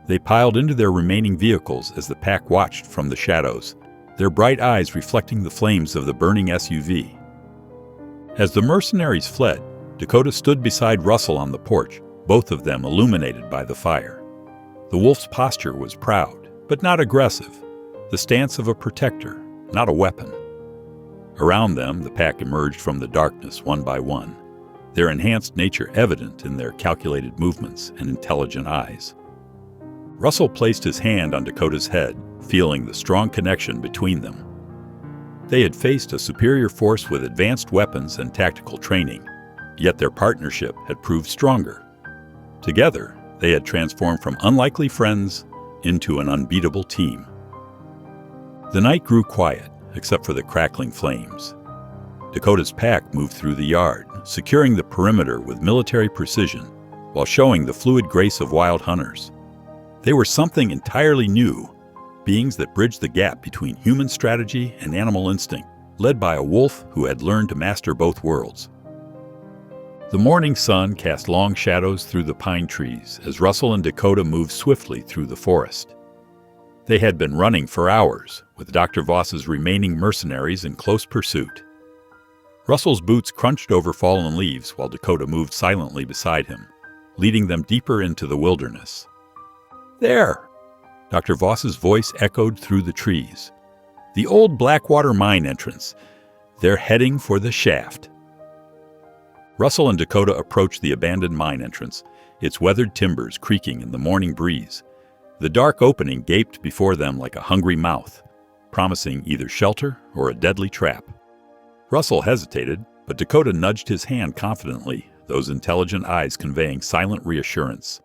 They piled into their remaining vehicles as the pack watched from the shadows, their bright eyes reflecting the flames of the burning SUV. As the mercenaries fled, Dakota stood beside Russell on the porch, both of them illuminated by the fire. The wolf's posture was proud, but not aggressive, the stance of a protector, not a weapon. Around them, the pack emerged from the darkness one by one, their enhanced nature evident in their calculated movements and intelligent eyes. Russell placed his hand on Dakota's head, feeling the strong connection between them. They had faced a superior force with advanced weapons and tactical training, yet their partnership had proved stronger. Together, they had transformed from unlikely friends into an unbeatable team. The night grew quiet, except for the crackling flames. Dakota's pack moved through the yard, securing the perimeter with military precision, while showing the fluid grace of wild hunters. They were something entirely new, beings that bridged the gap between human strategy and animal instinct, led by a wolf who had learned to master both worlds. The morning sun cast long shadows through the pine trees as Russell and Dakota moved swiftly through the forest. They had been running for hours, with Dr. Voss's remaining mercenaries in close pursuit. Russell's boots crunched over fallen leaves while Dakota moved silently beside him, leading them deeper into the wilderness. "There!" Dr. Voss's voice echoed through the trees. "The old Blackwater mine entrance. They're heading for the shaft." Russell and Dakota approached the abandoned mine entrance, its weathered timbers creaking in the morning breeze. The dark opening gaped before them like a hungry mouth, promising either shelter or a deadly trap. Russell hesitated, but Dakota nudged his hand confidently, those intelligent eyes conveying silent reassurance.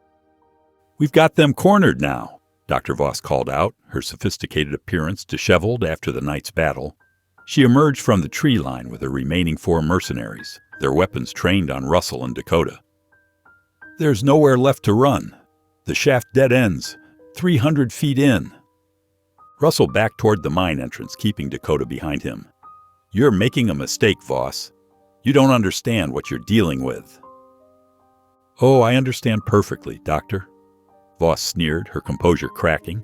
"We've got them cornered now," Dr. Voss called out, her sophisticated appearance disheveled after the night's battle. She emerged from the tree line with her remaining 4 mercenaries, their weapons trained on Russell and Dakota. "There's nowhere left to run. The shaft dead ends, 300 feet in." Russell backed toward the mine entrance, keeping Dakota behind him. "You're making a mistake, Voss. You don't understand what you're dealing with." "Oh, I understand perfectly, Doctor," Voss sneered, her composure cracking.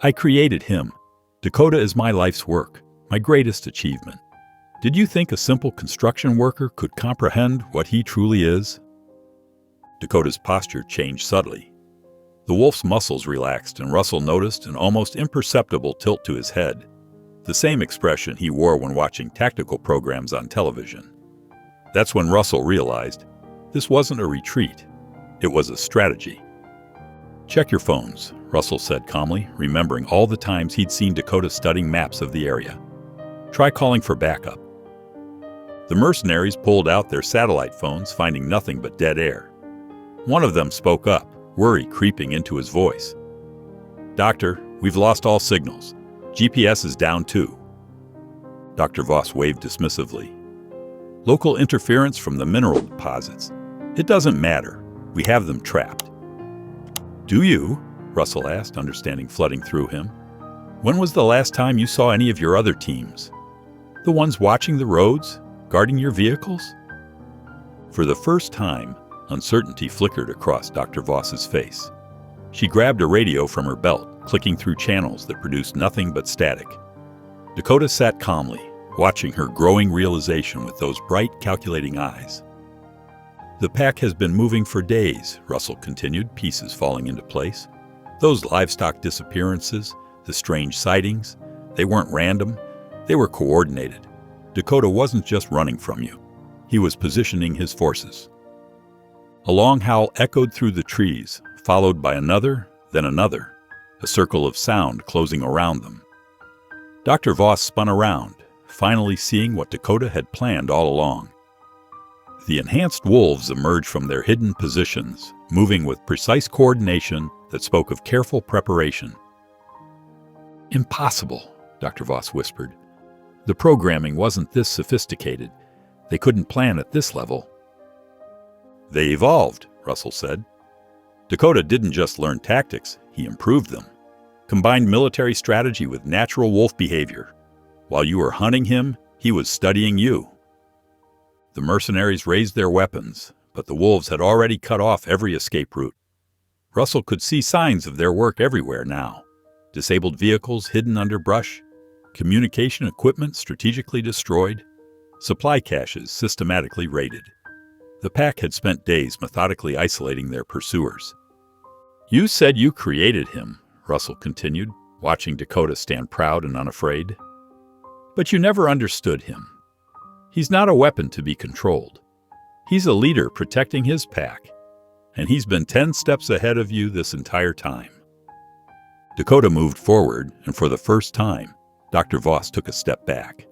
"I created him. Dakota is my life's work, my greatest achievement. Did you think a simple construction worker could comprehend what he truly is?" Dakota's posture changed subtly. The wolf's muscles relaxed, and Russell noticed an almost imperceptible tilt to his head, the same expression he wore when watching tactical programs on television. That's when Russell realized this wasn't a retreat, it was a strategy. "Check your phones," Russell said calmly, remembering all the times he'd seen Dakota studying maps of the area. "Try calling for backup." The mercenaries pulled out their satellite phones, finding nothing but dead air. One of them spoke up, worry creeping into his voice. "Doctor, we've lost all signals. GPS is down too." Dr. Voss waved dismissively. "Local interference from the mineral deposits. It doesn't matter. We have them trapped." "Do you?" Russell asked, understanding flooding through him. "When was the last time you saw any of your other teams? The ones watching the roads, guarding your vehicles?" For the first time, uncertainty flickered across Dr. Voss's face. She grabbed a radio from her belt, clicking through channels that produced nothing but static. Dakota sat calmly, watching her growing realization with those bright, calculating eyes. "The pack has been moving for days," Russell continued, pieces falling into place. "Those livestock disappearances, the strange sightings, they weren't random, they were coordinated. Dakota wasn't just running from you. He was positioning his forces." A long howl echoed through the trees, followed by another, then another, a circle of sound closing around them. Dr. Voss spun around, finally seeing what Dakota had planned all along. The enhanced wolves emerged from their hidden positions, moving with precise coordination that spoke of careful preparation. "Impossible," Dr. Voss whispered. "The programming wasn't this sophisticated. They couldn't plan at this level." "They evolved," Russell said. "Dakota didn't just learn tactics, he improved them. Combined military strategy with natural wolf behavior. While you were hunting him, he was studying you." The mercenaries raised their weapons, but the wolves had already cut off every escape route. Russell could see signs of their work everywhere now. Disabled vehicles hidden under brush, communication equipment strategically destroyed, supply caches systematically raided. The pack had spent days methodically isolating their pursuers. "You said you created him," Russell continued, watching Dakota stand proud and unafraid. "But you never understood him. He's not a weapon to be controlled. He's a leader protecting his pack, and he's been 10 steps ahead of you this entire time." Dakota moved forward, and for the first time, Dr. Voss took a step back.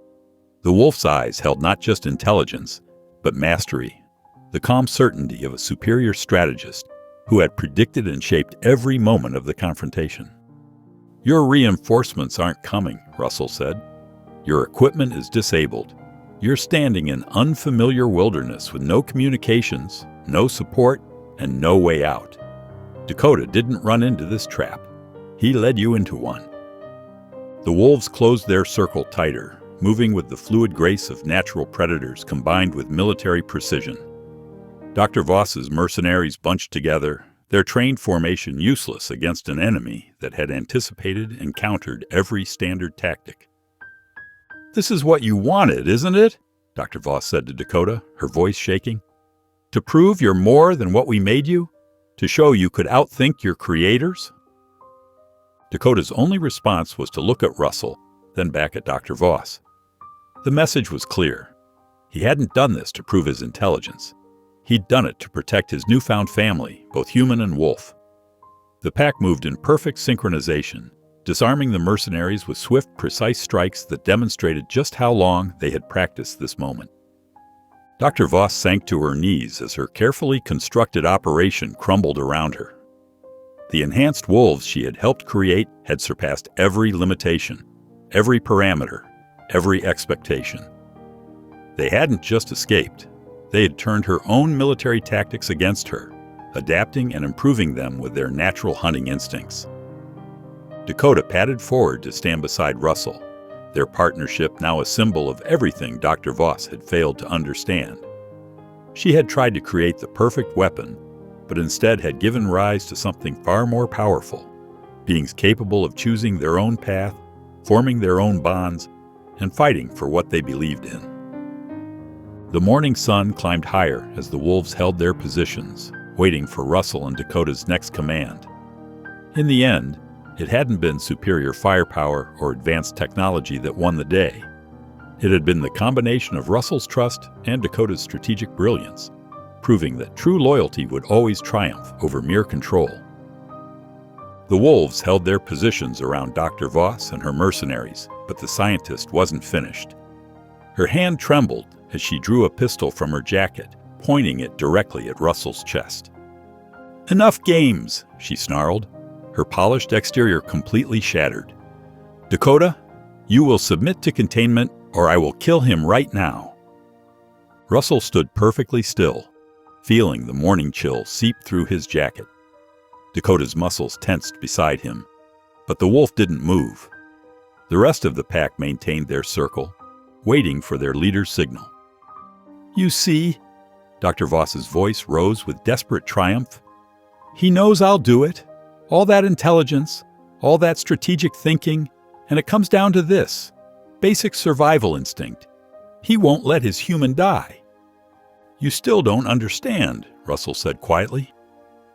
The wolf's eyes held not just intelligence, but mastery, the calm certainty of a superior strategist who had predicted and shaped every moment of the confrontation. Your reinforcements aren't coming, Russell said. Your equipment is disabled. You're standing in unfamiliar wilderness with no communications, no support, and no way out. Dakota didn't run into this trap. He led you into one. The wolves closed their circle tighter, moving with the fluid grace of natural predators combined with military precision. Dr. Voss's mercenaries bunched together, their trained formation useless against an enemy that had anticipated and countered every standard tactic. "This is what you wanted, isn't it?" Dr. Voss said to Dakota, her voice shaking. "To prove you're more than what we made you? To show you could outthink your creators?" Dakota's only response was to look at Russell, then back at Dr. Voss. The message was clear. He hadn't done this to prove his intelligence. He'd done it to protect his newfound family, both human and wolf. The pack moved in perfect synchronization, disarming the mercenaries with swift, precise strikes that demonstrated just how long they had practiced this moment. Dr. Voss sank to her knees as her carefully constructed operation crumbled around her. The enhanced wolves she had helped create had surpassed every limitation, every parameter, every expectation. They hadn't just escaped. They had turned her own military tactics against her, adapting and improving them with their natural hunting instincts. Dakota padded forward to stand beside Russell, their partnership now a symbol of everything Dr. Voss had failed to understand. She had tried to create the perfect weapon, but instead had given rise to something far more powerful, beings capable of choosing their own path, forming their own bonds, and fighting for what they believed in. The morning sun climbed higher as the wolves held their positions, waiting for Russell and Dakota's next command. In the end, it hadn't been superior firepower or advanced technology that won the day. It had been the combination of Russell's trust and Dakota's strategic brilliance, proving that true loyalty would always triumph over mere control. The wolves held their positions around Dr. Voss and her mercenaries, but the scientist wasn't finished. Her hand trembled as she drew a pistol from her jacket, pointing it directly at Russell's chest. "Enough games," she snarled, her polished exterior completely shattered. "Dakota, you will submit to containment or I will kill him right now." Russell stood perfectly still, feeling the morning chill seep through his jacket. Dakota's muscles tensed beside him, but the wolf didn't move. The rest of the pack maintained their circle, waiting for their leader's signal. "You see," Dr. Voss's voice rose with desperate triumph. "He knows I'll do it. All that intelligence, all that strategic thinking, and it comes down to this, basic survival instinct. He won't let his human die." "You still don't understand," Russell said quietly.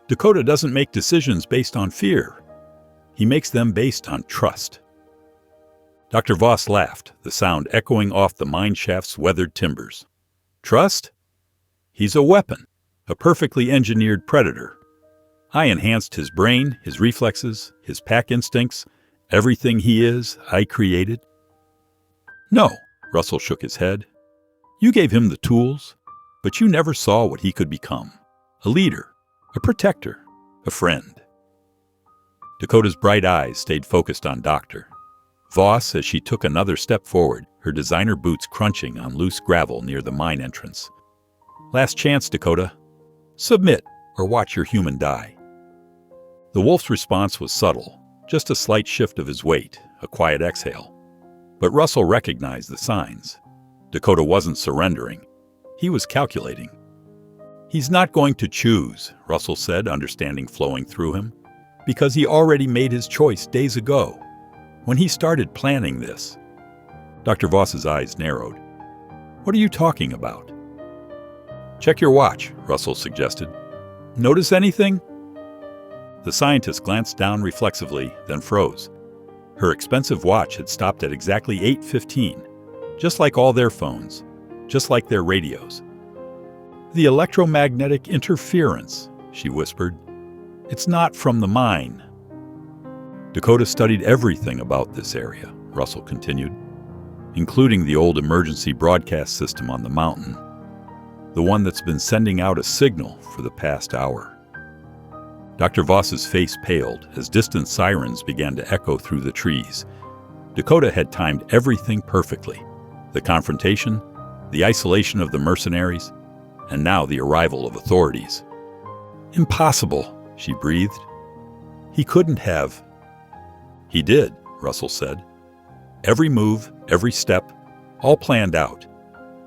"Dakota doesn't make decisions based on fear. He makes them based on trust." Dr. Voss laughed, the sound echoing off the mine shaft's weathered timbers. "Trust? He's a weapon, a perfectly engineered predator. I enhanced his brain, his reflexes, his pack instincts, everything he is, I created." "No," Russell shook his head. "You gave him the tools, but you never saw what he could become. A leader, a protector, a friend." Dakota's bright eyes stayed focused on Dr. Voss as she took another step forward, her designer boots crunching on loose gravel near the mine entrance. "Last chance, Dakota. Submit or watch your human die." The wolf's response was subtle, just a slight shift of his weight, a quiet exhale. But Russell recognized the signs. Dakota wasn't surrendering. He was calculating. "He's not going to choose," Russell said, understanding flowing through him, "because he already made his choice days ago. When he started planning this." Dr. Voss's eyes narrowed. "What are you talking about?" "Check your watch," Russell suggested. "Notice anything?" The scientist glanced down reflexively, then froze. Her expensive watch had stopped at exactly 8:15, just like all their phones, just like their radios. "The electromagnetic interference," she whispered. "It's not from the mine." Dakota studied everything about this area, Russell continued, including the old emergency broadcast system on the mountain, the one that's been sending out a signal for the past hour. Dr. Voss's face paled as distant sirens began to echo through the trees. Dakota had timed everything perfectly. The confrontation, the isolation of the mercenaries, and now the arrival of authorities. "Impossible," she breathed. "He couldn't have." "He did," Russell said. "Every move, every step, all planned out,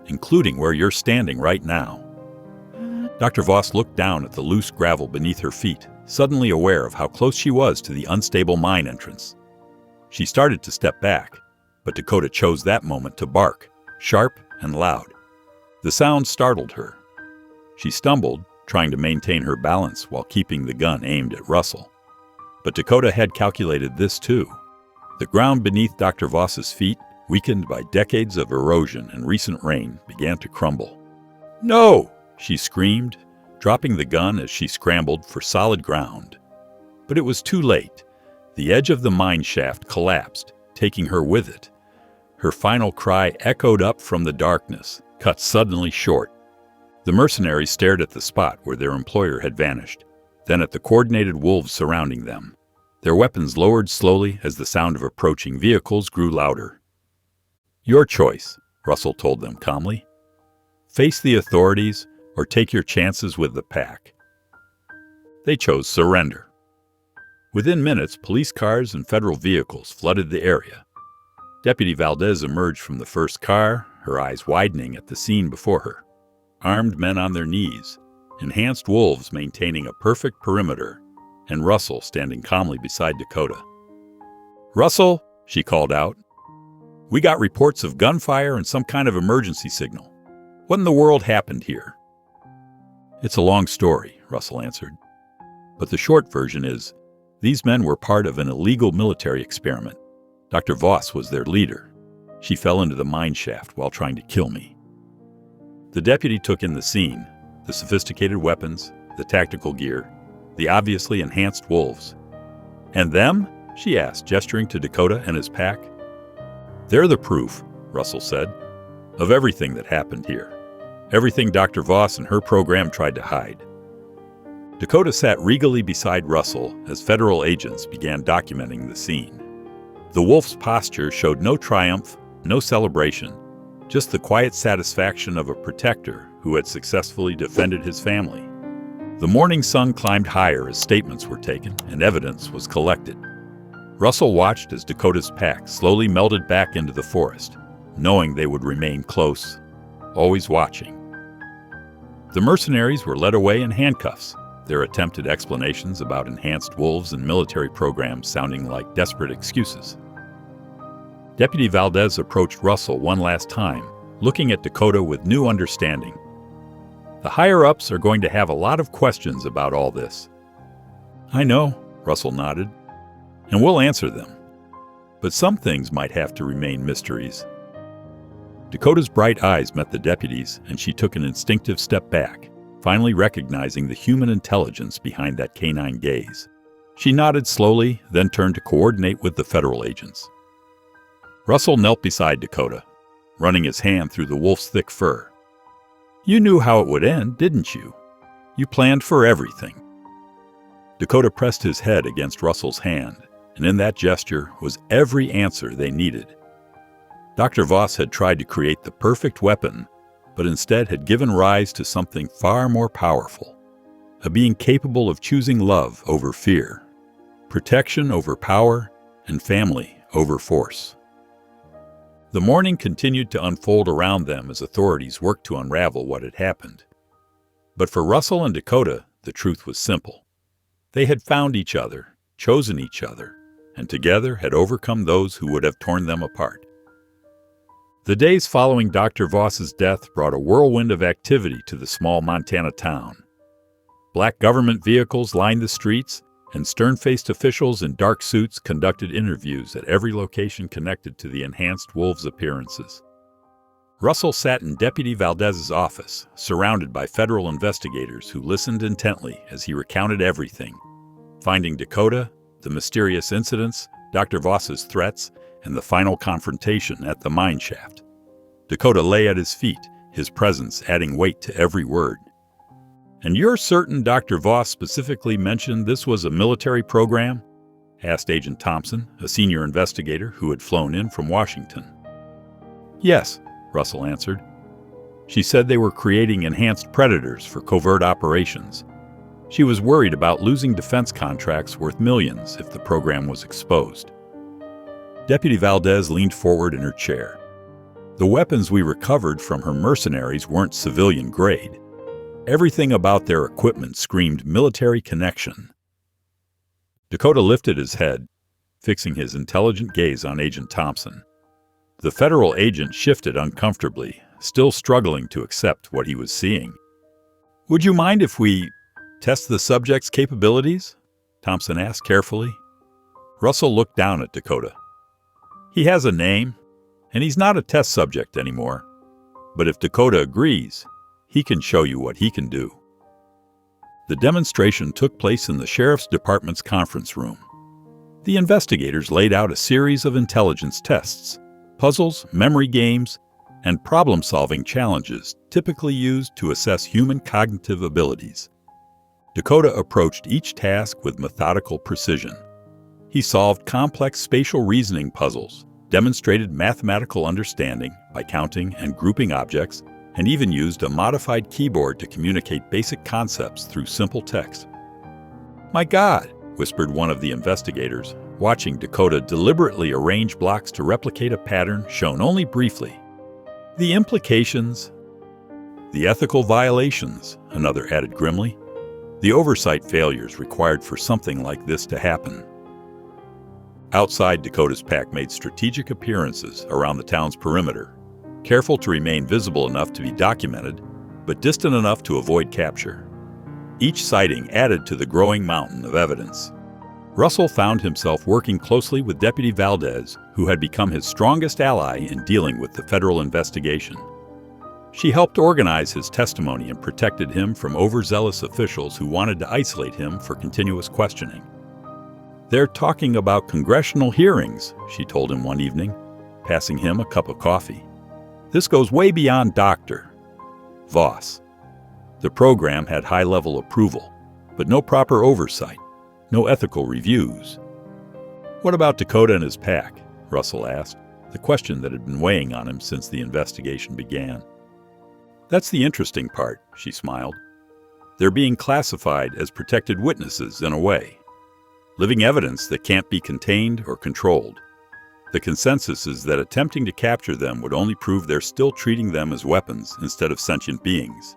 including where you're standing right now." Dr. Voss looked down at the loose gravel beneath her feet, suddenly aware of how close she was to the unstable mine entrance. She started to step back, but Dakota chose that moment to bark, sharp and loud. The sound startled her. She stumbled, trying to maintain her balance while keeping the gun aimed at Russell. But Dakota had calculated this too. The ground beneath Dr. Voss's feet, weakened by decades of erosion and recent rain, began to crumble. "No!" she screamed, dropping the gun as she scrambled for solid ground. But it was too late. The edge of the mine shaft collapsed, taking her with it. Her final cry echoed up from the darkness, cut suddenly short. The mercenaries stared at the spot where their employer had vanished, then at the coordinated wolves surrounding them. Their weapons lowered slowly as the sound of approaching vehicles grew louder. "Your choice," Russell told them calmly. "Face the authorities or take your chances with the pack." They chose surrender. Within minutes, police cars and federal vehicles flooded the area. Deputy Valdez emerged from the first car, her eyes widening at the scene before her. Armed men on their knees, enhanced wolves maintaining a perfect perimeter, and Russell standing calmly beside Dakota. "Russell," she called out, "we got reports of gunfire and some kind of emergency signal. What in the world happened here?" "It's a long story," Russell answered. "But the short version is, these men were part of an illegal military experiment. Dr. Voss was their leader. She fell into the mine shaft while trying to kill me." The deputy took in the scene, the sophisticated weapons, the tactical gear, the obviously enhanced wolves. "And them?" she asked, gesturing to Dakota and his pack. "They're the proof," Russell said, "of everything that happened here. Everything Dr. Voss and her program tried to hide." Dakota sat regally beside Russell as federal agents began documenting the scene. The wolf's posture showed no triumph, no celebration, just the quiet satisfaction of a protector who had successfully defended his family. The morning sun climbed higher as statements were taken and evidence was collected. Russell watched as Dakota's pack slowly melted back into the forest, knowing they would remain close, always watching. The mercenaries were led away in handcuffs, their attempted explanations about enhanced wolves and military programs sounding like desperate excuses. Deputy Valdez approached Russell one last time, looking at Dakota with new understanding. "The higher-ups are going to have a lot of questions about all this." "I know," Russell nodded, "and we'll answer them. But some things might have to remain mysteries." Dakota's bright eyes met the deputy's, and she took an instinctive step back, finally recognizing the human intelligence behind that canine gaze. She nodded slowly, then turned to coordinate with the federal agents. Russell knelt beside Dakota, running his hand through the wolf's thick fur. "You knew how it would end, didn't you? You planned for everything." Dakota pressed his head against Russell's hand, and in that gesture was every answer they needed. Dr. Voss had tried to create the perfect weapon, but instead had given rise to something far more powerful, a being capable of choosing love over fear, protection over power, and family over force. The morning continued to unfold around them as authorities worked to unravel what had happened. But for Russell and Dakota, the truth was simple. They had found each other, chosen each other, and together had overcome those who would have torn them apart. The days following Dr. Voss's death brought a whirlwind of activity to the small Montana town. Black government vehicles lined the streets, and stern-faced officials in dark suits conducted interviews at every location connected to the enhanced wolves' appearances. Russell sat in Deputy Valdez's office, surrounded by federal investigators who listened intently as he recounted everything, finding Dakota, the mysterious incidents, Dr. Voss's threats, and the final confrontation at the mine shaft. Dakota lay at his feet, his presence adding weight to every word. "And you're certain Dr. Voss specifically mentioned this was a military program?" asked Agent Thompson, a senior investigator who had flown in from Washington. "Yes," Russell answered. "She said they were creating enhanced predators for covert operations. She was worried about losing defense contracts worth millions if the program was exposed." Deputy Valdez leaned forward in her chair. "The weapons we recovered from her mercenaries weren't civilian grade. Everything about their equipment screamed military connection." Dakota lifted his head, fixing his intelligent gaze on Agent Thompson. The federal agent shifted uncomfortably, still struggling to accept what he was seeing. "Would you mind if we test the subject's capabilities?" Thompson asked carefully. Russell looked down at Dakota. "He has a name, and he's not a test subject anymore. But if Dakota agrees, he can show you what he can do." The demonstration took place in the Sheriff's Department's conference room. The investigators laid out a series of intelligence tests, puzzles, memory games, and problem-solving challenges typically used to assess human cognitive abilities. Dakota approached each task with methodical precision. He solved complex spatial reasoning puzzles, demonstrated mathematical understanding by counting and grouping objects, and even used a modified keyboard to communicate basic concepts through simple text. "My God," whispered one of the investigators, watching Dakota deliberately arrange blocks to replicate a pattern shown only briefly. "The implications." "The ethical violations," another added grimly. "The oversight failures required for something like this to happen." Outside, Dakota's pack made strategic appearances around the town's perimeter, careful to remain visible enough to be documented, but distant enough to avoid capture. Each sighting added to the growing mountain of evidence. Russell found himself working closely with Deputy Valdez, who had become his strongest ally in dealing with the federal investigation. She helped organize his testimony and protected him from overzealous officials who wanted to isolate him for continuous questioning. "They're talking about congressional hearings," she told him one evening, passing him a cup of coffee. "This goes way beyond Dr. Voss." The program had high-level approval, but no proper oversight, no ethical reviews. "What about Dakota and his pack?" Russell asked, the question that had been weighing on him since the investigation began. "That's the interesting part," she smiled. "They're being classified as protected witnesses in a way. Living evidence that can't be contained or controlled. The consensus is that attempting to capture them would only prove they're still treating them as weapons instead of sentient beings."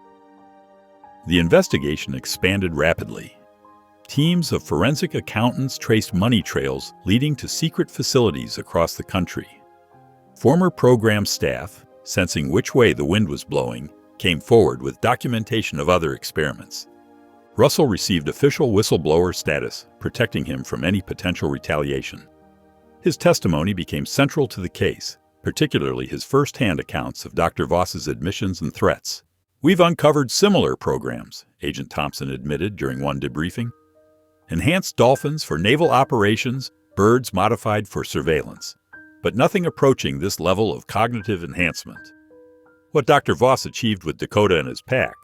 The investigation expanded rapidly. Teams of forensic accountants traced money trails leading to secret facilities across the country. Former program staff, sensing which way the wind was blowing, came forward with documentation of other experiments. Russell received official whistleblower status, protecting him from any potential retaliation. His testimony became central to the case, particularly his first-hand accounts of Dr. Voss's admissions and threats. "We've uncovered similar programs," Agent Thompson admitted during one debriefing. "Enhanced dolphins for naval operations, birds modified for surveillance, but nothing approaching this level of cognitive enhancement. What Dr. Voss achieved with Dakota and his pack,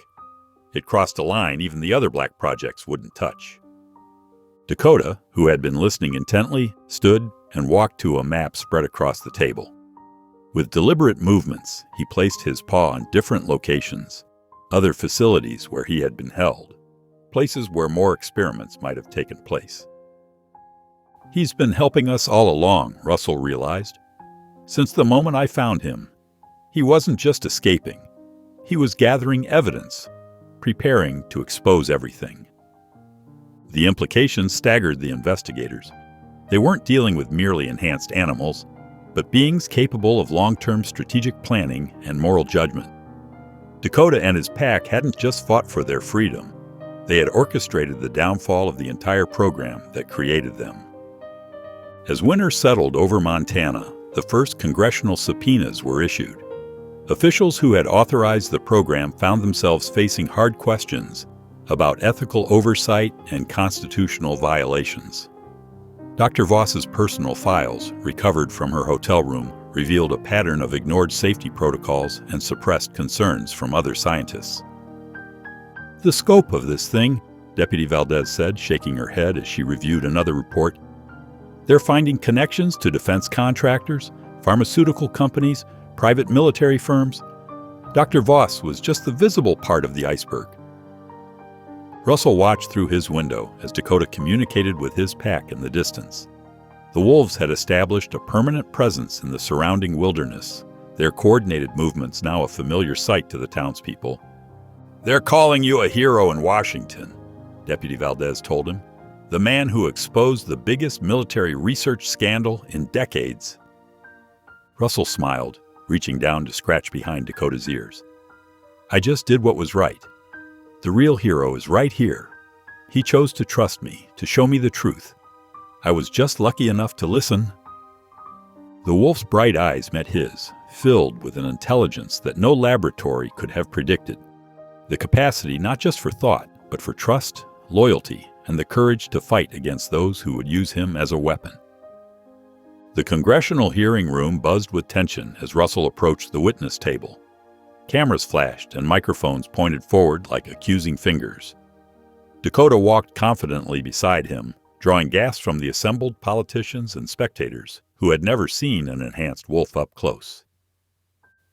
it crossed a line even the other black projects wouldn't touch." Dakota, who had been listening intently, stood and walked to a map spread across the table. With deliberate movements, he placed his paw on different locations, other facilities where he had been held, places where more experiments might have taken place. "He's been helping us all along," Russell realized. "Since the moment I found him, he wasn't just escaping. He was gathering evidence, preparing to expose everything." The implications staggered the investigators. They weren't dealing with merely enhanced animals, but beings capable of long-term strategic planning and moral judgment. Dakota and his pack hadn't just fought for their freedom. They had orchestrated the downfall of the entire program that created them. As winter settled over Montana, the first congressional subpoenas were issued. Officials who had authorized the program found themselves facing hard questions about ethical oversight and constitutional violations. Dr. Voss's personal files, recovered from her hotel room, revealed a pattern of ignored safety protocols and suppressed concerns from other scientists. "The scope of this thing," Deputy Valdez said, shaking her head as she reviewed another report. "They're finding connections to defense contractors, pharmaceutical companies, private military firms. Dr. Voss was just the visible part of the iceberg." Russell watched through his window as Dakota communicated with his pack in the distance. The wolves had established a permanent presence in the surrounding wilderness, their coordinated movements now a familiar sight to the townspeople. "They're calling you a hero in Washington," Deputy Valdez told him. "The man who exposed the biggest military research scandal in decades." Russell smiled, reaching down to scratch behind Dakota's ears. "I just did what was right. The real hero is right here. He chose to trust me, to show me the truth. I was just lucky enough to listen." The wolf's bright eyes met his, filled with an intelligence that no laboratory could have predicted. The capacity not just for thought, but for trust, loyalty, and the courage to fight against those who would use him as a weapon. The congressional hearing room buzzed with tension as Russell approached the witness table. Cameras flashed and microphones pointed forward like accusing fingers. Dakota walked confidently beside him, drawing gasps from the assembled politicians and spectators who had never seen an enhanced wolf up close.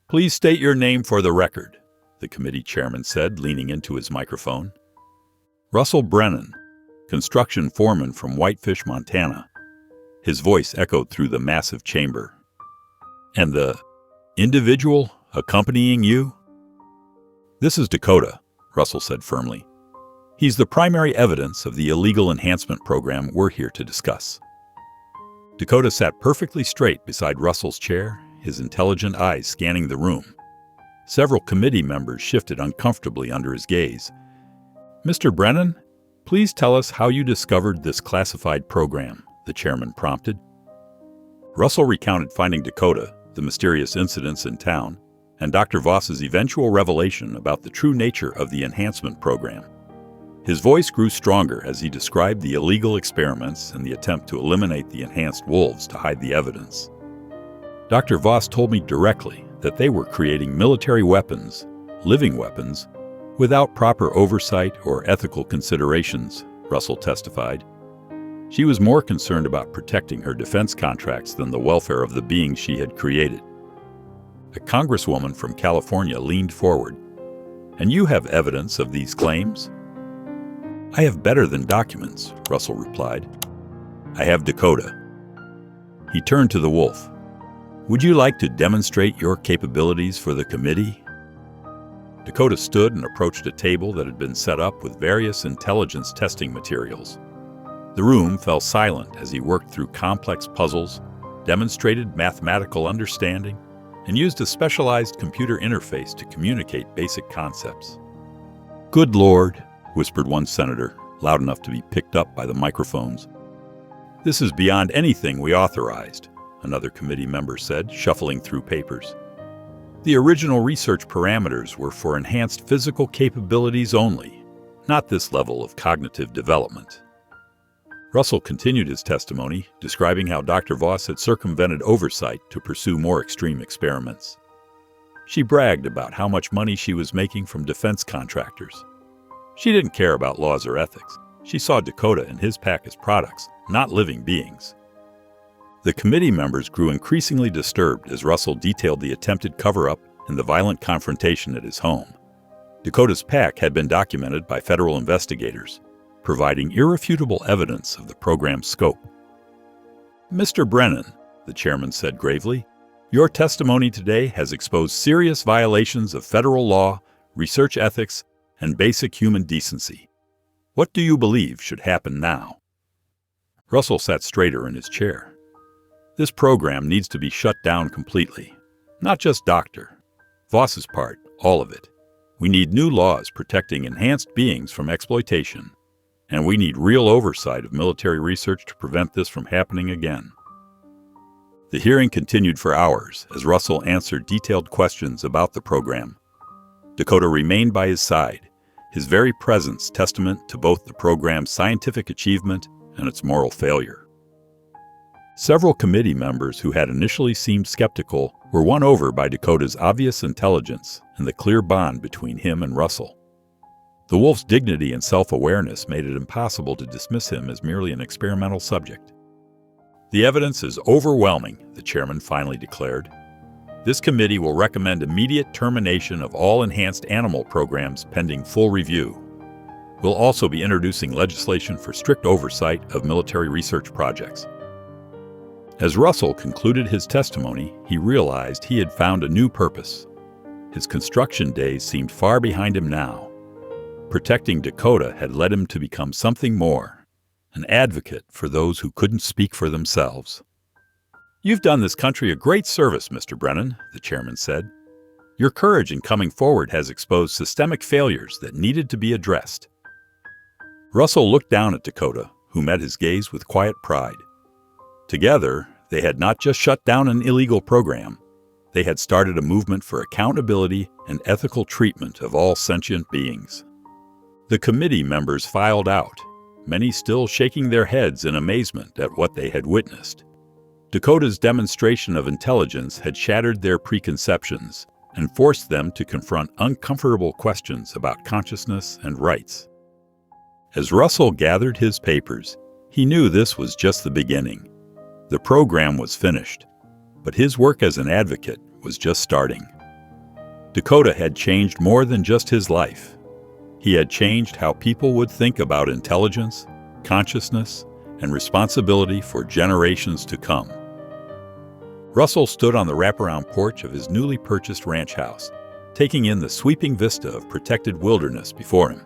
"Please state your name for the record," the committee chairman said, leaning into his microphone. "Russell Brennan, construction foreman from Whitefish, Montana." His voice echoed through the massive chamber. "And the individual accompanying you?" "This is Dakota," Russell said firmly. "He's the primary evidence of the illegal enhancement program we're here to discuss." Dakota sat perfectly straight beside Russell's chair, his intelligent eyes scanning the room. Several committee members shifted uncomfortably under his gaze. "Mr. Brennan, please tell us how you discovered this classified program," the chairman prompted. Russell recounted finding Dakota, the mysterious incidents in town, and Dr. Voss's eventual revelation about the true nature of the enhancement program. His voice grew stronger as he described the illegal experiments and the attempt to eliminate the enhanced wolves to hide the evidence. "Dr. Voss told me directly that they were creating military weapons, living weapons, without proper oversight or ethical considerations," Russell testified. She was more concerned about protecting her defense contracts than the welfare of the beings she had created. A congresswoman from California leaned forward. "And you have evidence of these claims?" "I have better than documents," Russell replied. "I have Dakota." He turned to the wolf. "Would you like to demonstrate your capabilities for the committee?" Dakota stood and approached a table that had been set up with various intelligence testing materials. The room fell silent as he worked through complex puzzles, demonstrated mathematical understanding, and used a specialized computer interface to communicate basic concepts. "Good Lord," whispered one senator, loud enough to be picked up by the microphones. "This is beyond anything we authorized," another committee member said, shuffling through papers. "The original research parameters were for enhanced physical capabilities only, not this level of cognitive development." Russell continued his testimony, describing how Dr. Voss had circumvented oversight to pursue more extreme experiments. She bragged about how much money she was making from defense contractors. She didn't care about laws or ethics. She saw Dakota and his pack as products, not living beings. The committee members grew increasingly disturbed as Russell detailed the attempted cover-up and the violent confrontation at his home. Dakota's pack had been documented by federal investigators, providing irrefutable evidence of the program's scope. "Mr. Brennan," the chairman said gravely, "your testimony today has exposed serious violations of federal law, research ethics, and basic human decency. What do you believe should happen now?" Russell sat straighter in his chair. "This program needs to be shut down completely. Not just Dr. Voss's part, all of it. We need new laws protecting enhanced beings from exploitation, and we need real oversight of military research to prevent this from happening again." The hearing continued for hours as Russell answered detailed questions about the program. Dakota remained by his side, his very presence testament to both the program's scientific achievement and its moral failure. Several committee members who had initially seemed skeptical were won over by Dakota's obvious intelligence and the clear bond between him and Russell. The wolf's dignity and self-awareness made it impossible to dismiss him as merely an experimental subject. "The evidence is overwhelming," the chairman finally declared. "This committee will recommend immediate termination of all enhanced animal programs pending full review. We'll also be introducing legislation for strict oversight of military research projects." As Russell concluded his testimony, he realized he had found a new purpose. His construction days seemed far behind him now. Protecting Dakota had led him to become something more, an advocate for those who couldn't speak for themselves. "You've done this country a great service, Mr. Brennan," the chairman said. "Your courage in coming forward has exposed systemic failures that needed to be addressed." Russell looked down at Dakota, who met his gaze with quiet pride. Together, they had not just shut down an illegal program, they had started a movement for accountability and ethical treatment of all sentient beings. The committee members filed out, many still shaking their heads in amazement at what they had witnessed. Dakota's demonstration of intelligence had shattered their preconceptions and forced them to confront uncomfortable questions about consciousness and rights. As Russell gathered his papers, he knew this was just the beginning. The program was finished, but his work as an advocate was just starting. Dakota had changed more than just his life. He had changed how people would think about intelligence, consciousness, and responsibility for generations to come. Russell stood on the wraparound porch of his newly purchased ranch house, taking in the sweeping vista of protected wilderness before him.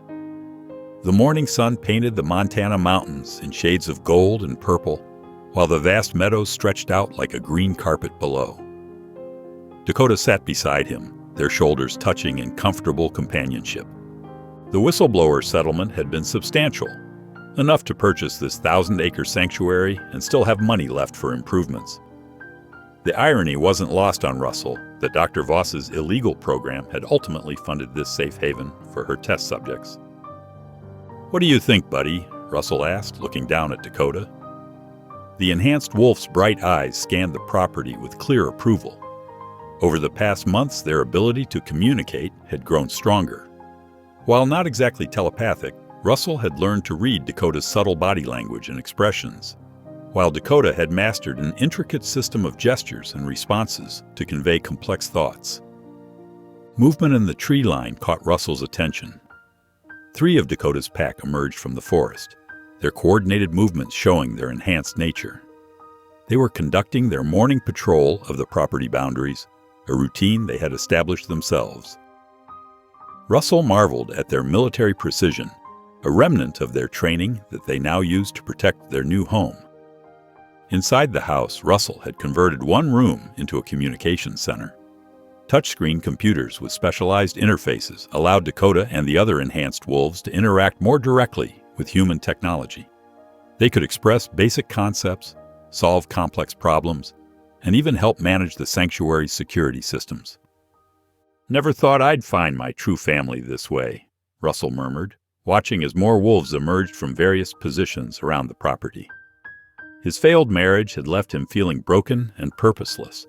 The morning sun painted the Montana mountains in shades of gold and purple, while the vast meadows stretched out like a green carpet below. Dakota sat beside him, their shoulders touching in comfortable companionship. The whistleblower settlement had been substantial, enough to purchase this 1,000-acre sanctuary and still have money left for improvements. The irony wasn't lost on Russell that Dr. Voss's illegal program had ultimately funded this safe haven for her test subjects. "What do you think, buddy?" Russell asked, looking down at Dakota. The enhanced wolf's bright eyes scanned the property with clear approval. Over the past months, their ability to communicate had grown stronger. While not exactly telepathic, Russell had learned to read Dakota's subtle body language and expressions, while Dakota had mastered an intricate system of gestures and responses to convey complex thoughts. Movement in the tree line caught Russell's attention. 3 of Dakota's pack emerged from the forest, their coordinated movements showing their enhanced nature. They were conducting their morning patrol of the property boundaries, a routine they had established themselves. Russell marveled at their military precision, a remnant of their training that they now used to protect their new home. Inside the house, Russell had converted one room into a communications center. Touchscreen computers with specialized interfaces allowed Dakota and the other enhanced wolves to interact more directly with human technology. They could express basic concepts, solve complex problems, and even help manage the sanctuary's security systems. "Never thought I'd find my true family this way," Russell murmured, watching as more wolves emerged from various positions around the property. His failed marriage had left him feeling broken and purposeless,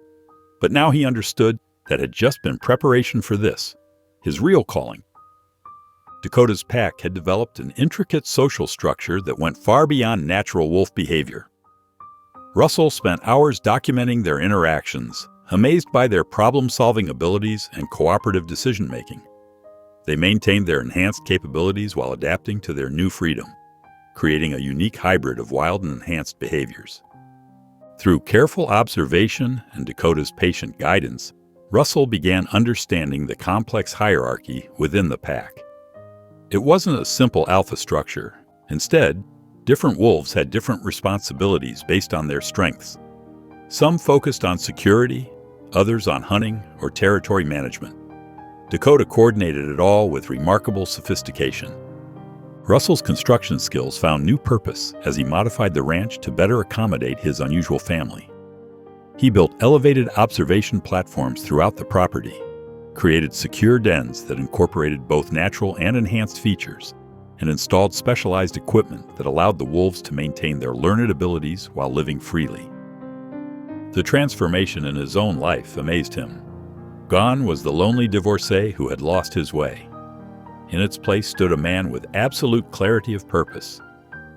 but now he understood that had just been preparation for this, his real calling. Dakota's pack had developed an intricate social structure that went far beyond natural wolf behavior. Russell spent hours documenting their interactions, amazed by their problem-solving abilities and cooperative decision-making. They maintained their enhanced capabilities while adapting to their new freedom, creating a unique hybrid of wild and enhanced behaviors. Through careful observation and Dakota's patient guidance, Russell began understanding the complex hierarchy within the pack. It wasn't a simple alpha structure. Instead, different wolves had different responsibilities based on their strengths. Some focused on security, others on hunting or territory management. Dakota coordinated it all with remarkable sophistication. Russell's construction skills found new purpose as he modified the ranch to better accommodate his unusual family. He built elevated observation platforms throughout the property, created secure dens that incorporated both natural and enhanced features, and installed specialized equipment that allowed the wolves to maintain their learned abilities while living freely. The transformation in his own life amazed him. Gone was the lonely divorcee who had lost his way. In its place stood a man with absolute clarity of purpose.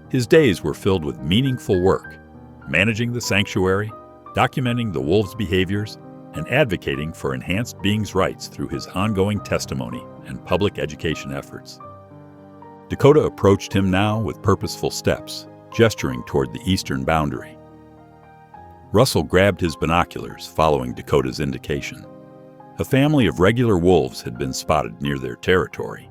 His days were filled with meaningful work, managing the sanctuary, documenting the wolves' behaviors, and advocating for enhanced beings' rights through his ongoing testimony and public education efforts. Dakota approached him now with purposeful steps, gesturing toward the eastern boundary. Russell grabbed his binoculars, following Dakota's indication. A family of regular wolves had been spotted near their territory.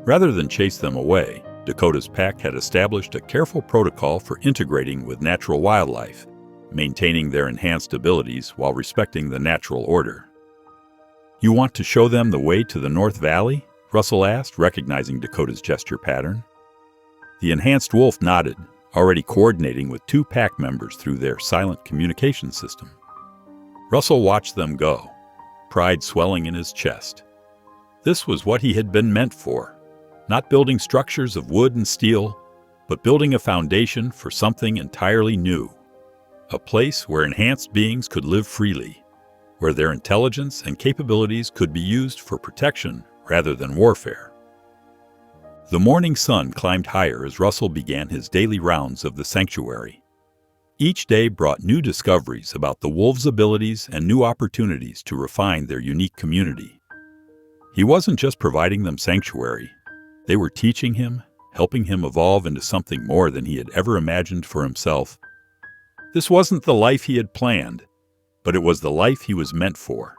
Rather than chase them away, Dakota's pack had established a careful protocol for integrating with natural wildlife, maintaining their enhanced abilities while respecting the natural order. "You want to show them the way to the North Valley?" Russell asked, recognizing Dakota's gesture pattern. The enhanced wolf nodded, already coordinating with 2 pack members through their silent communication system. Russell watched them go, pride swelling in his chest. This was what he had been meant for, not building structures of wood and steel, but building a foundation for something entirely new. A place where enhanced beings could live freely, where their intelligence and capabilities could be used for protection rather than warfare. The morning sun climbed higher as Russell began his daily rounds of the sanctuary. Each day brought new discoveries about the wolves' abilities and new opportunities to refine their unique community. He wasn't just providing them sanctuary. They were teaching him, helping him evolve into something more than he had ever imagined for himself. This wasn't the life he had planned, but it was the life he was meant for.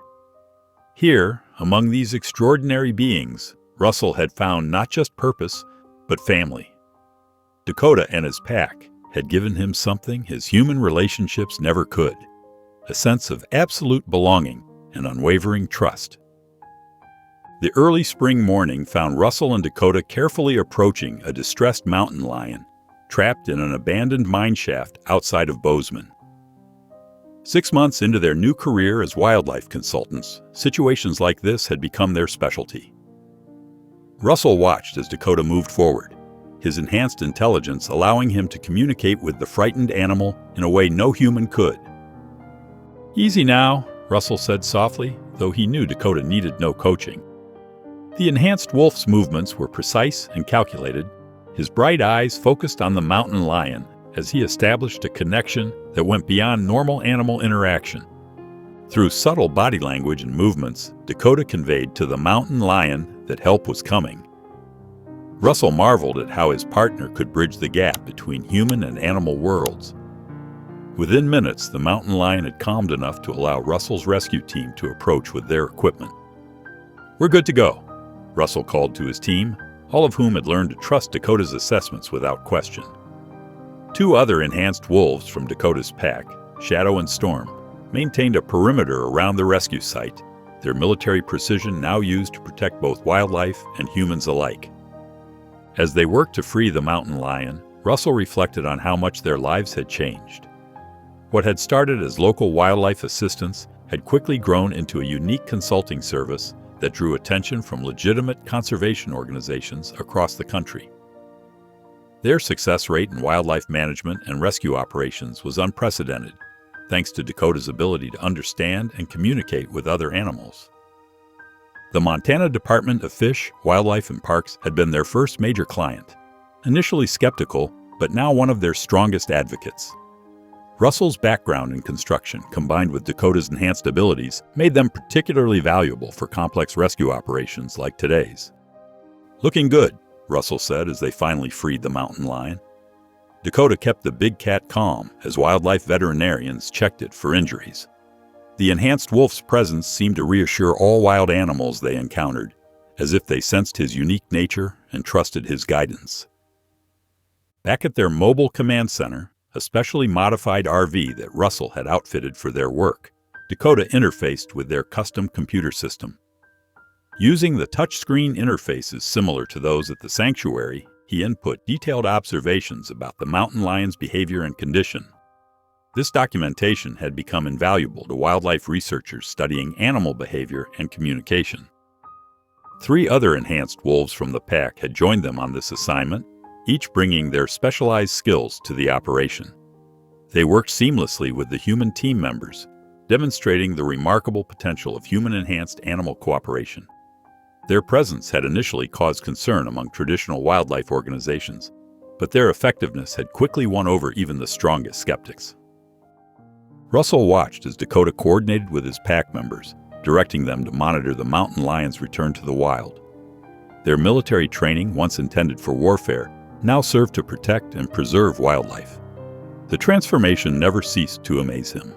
Here, among these extraordinary beings, Russell had found not just purpose, but family. Dakota and his pack had given him something his human relationships never could, a sense of absolute belonging and unwavering trust. The early spring morning found Russell and Dakota carefully approaching a distressed mountain lion, trapped in an abandoned mine shaft outside of Bozeman. 6 months into their new career as wildlife consultants, situations like this had become their specialty. Russell watched as Dakota moved forward, his enhanced intelligence allowing him to communicate with the frightened animal in a way no human could. "Easy now," Russell said softly, though he knew Dakota needed no coaching. The enhanced wolf's movements were precise and calculated, his bright eyes focused on the mountain lion as he established a connection that went beyond normal animal interaction. Through subtle body language and movements, Dakota conveyed to the mountain lion that help was coming. Russell marveled at how his partner could bridge the gap between human and animal worlds. Within minutes, the mountain lion had calmed enough to allow Russell's rescue team to approach with their equipment. "We're good to go," Russell called to his team, all of whom had learned to trust Dakota's assessments without question. 2 other enhanced wolves from Dakota's pack, Shadow and Storm, maintained a perimeter around the rescue site, their military precision now used to protect both wildlife and humans alike. As they worked to free the mountain lion, Russell reflected on how much their lives had changed. What had started as local wildlife assistance had quickly grown into a unique consulting service that drew attention from legitimate conservation organizations across the country. Their success rate in wildlife management and rescue operations was unprecedented, thanks to Dakota's ability to understand and communicate with other animals. The Montana Department of Fish, Wildlife, and Parks had been their first major client, initially skeptical, but now one of their strongest advocates. Russell's background in construction, combined with Dakota's enhanced abilities, made them particularly valuable for complex rescue operations like today's. "Looking good," Russell said as they finally freed the mountain lion. Dakota kept the big cat calm as wildlife veterinarians checked it for injuries. The enhanced wolf's presence seemed to reassure all wild animals they encountered, as if they sensed his unique nature and trusted his guidance. Back at their mobile command center, a specially modified RV that Russell had outfitted for their work, Dakota interfaced with their custom computer system. Using the touchscreen interfaces similar to those at the sanctuary, he input detailed observations about the mountain lion's behavior and condition. This documentation had become invaluable to wildlife researchers studying animal behavior and communication. 3 other enhanced wolves from the pack had joined them on this assignment, each bringing their specialized skills to the operation. They worked seamlessly with the human team members, demonstrating the remarkable potential of human-enhanced animal cooperation. Their presence had initially caused concern among traditional wildlife organizations, but their effectiveness had quickly won over even the strongest skeptics. Russell watched as Dakota coordinated with his pack members, directing them to monitor the mountain lion's return to the wild. Their military training, once intended for warfare, now served to protect and preserve wildlife. The transformation never ceased to amaze him.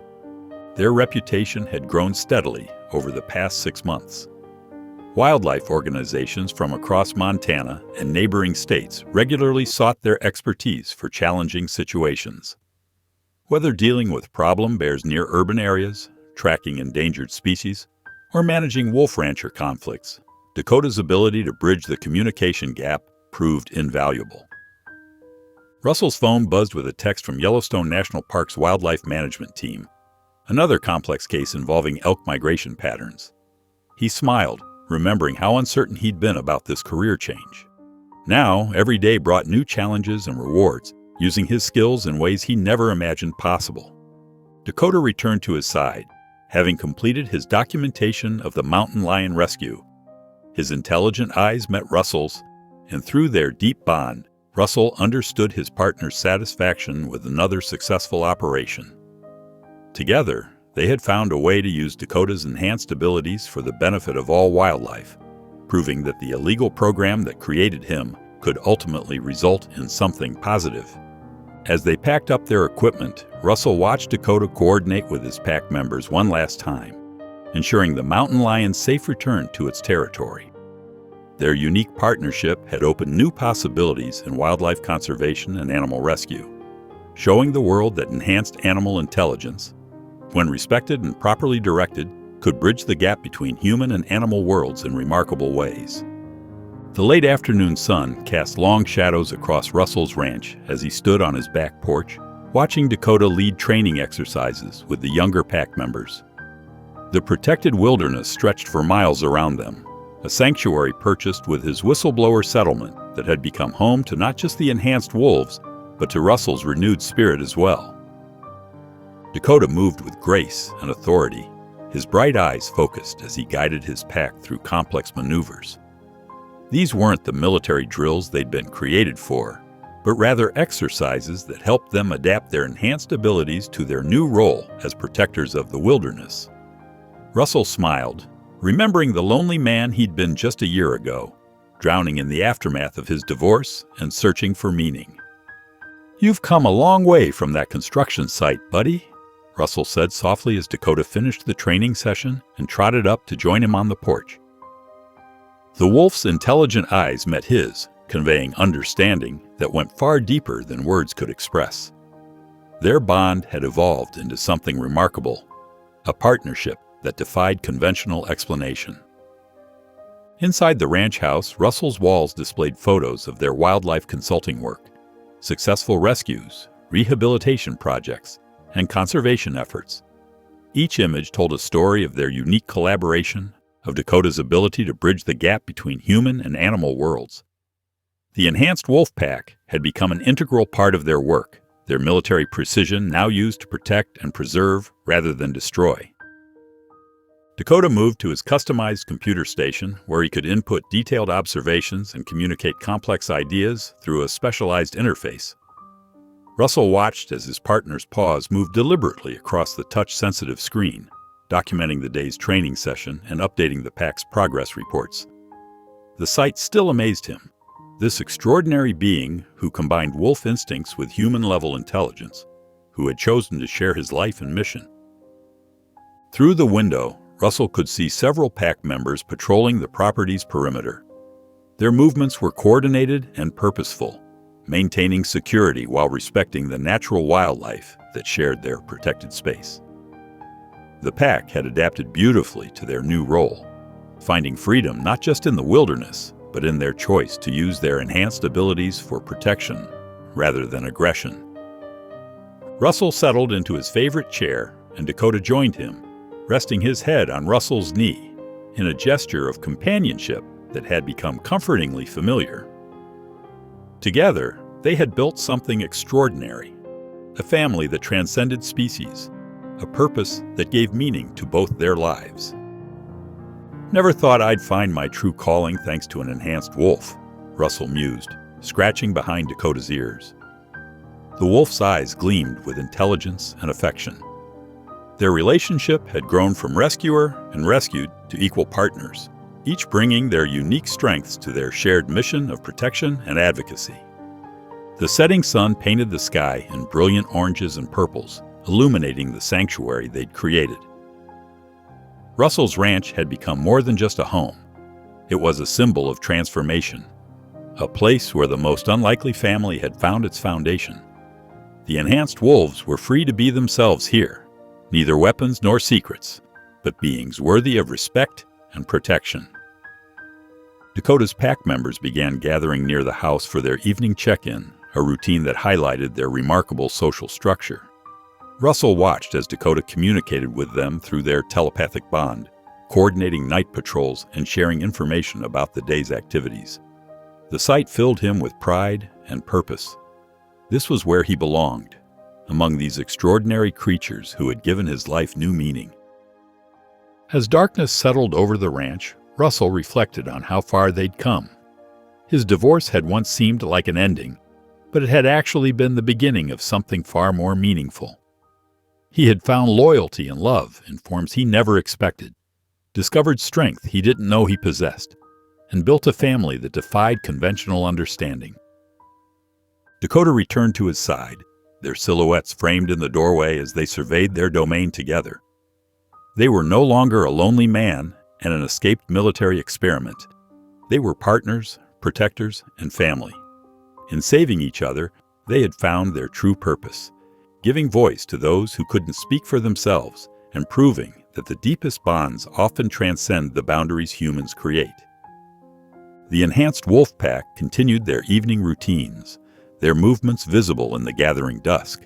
Their reputation had grown steadily over the past 6 months. Wildlife organizations from across Montana and neighboring states regularly sought their expertise for challenging situations. Whether dealing with problem bears near urban areas, tracking endangered species, or managing wolf rancher conflicts, Dakota's ability to bridge the communication gap proved invaluable. Russell's phone buzzed with a text from Yellowstone National Park's Wildlife Management Team, another complex case involving elk migration patterns. He smiled, remembering how uncertain he'd been about this career change. Now, every day brought new challenges and rewards, using his skills in ways he never imagined possible. Dakota returned to his side, having completed his documentation of the mountain lion rescue. His intelligent eyes met Russell's, and through their deep bond, Russell understood his partner's satisfaction with another successful operation. Together, they had found a way to use Dakota's enhanced abilities for the benefit of all wildlife, proving that the illegal program that created him could ultimately result in something positive. As they packed up their equipment, Russell watched Dakota coordinate with his pack members one last time, ensuring the mountain lion's safe return to its territory. Their unique partnership had opened new possibilities in wildlife conservation and animal rescue, showing the world that enhanced animal intelligence, when respected and properly directed, could bridge the gap between human and animal worlds in remarkable ways. The late afternoon sun cast long shadows across Russell's ranch as he stood on his back porch, watching Dakota lead training exercises with the younger pack members. The protected wilderness stretched for miles around them, a sanctuary purchased with his whistleblower settlement that had become home to not just the enhanced wolves, but to Russell's renewed spirit as well. Dakota moved with grace and authority, his bright eyes focused as he guided his pack through complex maneuvers. These weren't the military drills they'd been created for, but rather exercises that helped them adapt their enhanced abilities to their new role as protectors of the wilderness. Russell smiled, remembering the lonely man he'd been just a year ago, drowning in the aftermath of his divorce and searching for meaning. "You've come a long way from that construction site, buddy," Russell said softly as Dakota finished the training session and trotted up to join him on the porch. The wolf's intelligent eyes met his, conveying understanding that went far deeper than words could express. Their bond had evolved into something remarkable, a partnership that defied conventional explanation. Inside the ranch house, Russell's walls displayed photos of their wildlife consulting work, successful rescues, rehabilitation projects, and conservation efforts. Each image told a story of their unique collaboration, of Dakota's ability to bridge the gap between human and animal worlds. The enhanced wolf pack had become an integral part of their work, their military precision now used to protect and preserve rather than destroy. Dakota moved to his customized computer station where he could input detailed observations and communicate complex ideas through a specialized interface. Russell watched as his partner's paws moved deliberately across the touch-sensitive screen, documenting the day's training session and updating the pack's progress reports. The sight still amazed him. This extraordinary being who combined wolf instincts with human-level intelligence, who had chosen to share his life and mission. Through the window, Russell could see several pack members patrolling the property's perimeter. Their movements were coordinated and purposeful, maintaining security while respecting the natural wildlife that shared their protected space. The pack had adapted beautifully to their new role, finding freedom not just in the wilderness, but in their choice to use their enhanced abilities for protection rather than aggression. Russell settled into his favorite chair, and Dakota joined him, resting his head on Russell's knee in a gesture of companionship that had become comfortingly familiar. Together, they had built something extraordinary, a family that transcended species, a purpose that gave meaning to both their lives. Never thought I'd find my true calling thanks to an enhanced wolf, Russell mused, scratching behind Dakota's ears. The wolf's eyes gleamed with intelligence and affection. Their relationship had grown from rescuer and rescued to equal partners, each bringing their unique strengths to their shared mission of protection and advocacy. The setting sun painted the sky in brilliant oranges and purples, illuminating the sanctuary they'd created. Russell's ranch had become more than just a home. It was a symbol of transformation, a place where the most unlikely family had found its foundation. The enhanced wolves were free to be themselves here, neither weapons nor secrets, but beings worthy of respect and protection. Dakota's pack members began gathering near the house for their evening check-in, a routine that highlighted their remarkable social structure. Russell watched as Dakota communicated with them through their telepathic bond, coordinating night patrols and sharing information about the day's activities. The sight filled him with pride and purpose. This was where he belonged, among these extraordinary creatures who had given his life new meaning. As darkness settled over the ranch, Russell reflected on how far they'd come. His divorce had once seemed like an ending, but it had actually been the beginning of something far more meaningful. He had found loyalty and love in forms he never expected, discovered strength he didn't know he possessed, and built a family that defied conventional understanding. Dakota returned to his side, their silhouettes framed in the doorway as they surveyed their domain together. They were no longer a lonely man and an escaped military experiment. They were partners, protectors, and family. In saving each other, they had found their true purpose, giving voice to those who couldn't speak for themselves and proving that the deepest bonds often transcend the boundaries humans create. The enhanced wolf pack continued their evening routines, their movements visible in the gathering dusk.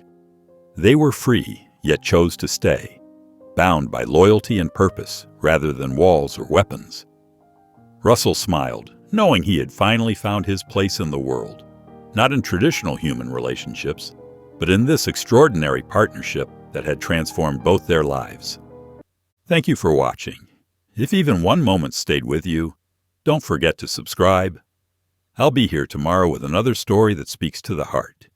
They were free, yet chose to stay, bound by loyalty and purpose rather than walls or weapons. Russell smiled, knowing he had finally found his place in the world, not in traditional human relationships, but in this extraordinary partnership that had transformed both their lives. Thank you for watching. If even one moment stayed with you, don't forget to subscribe. I'll be here tomorrow with another story that speaks to the heart.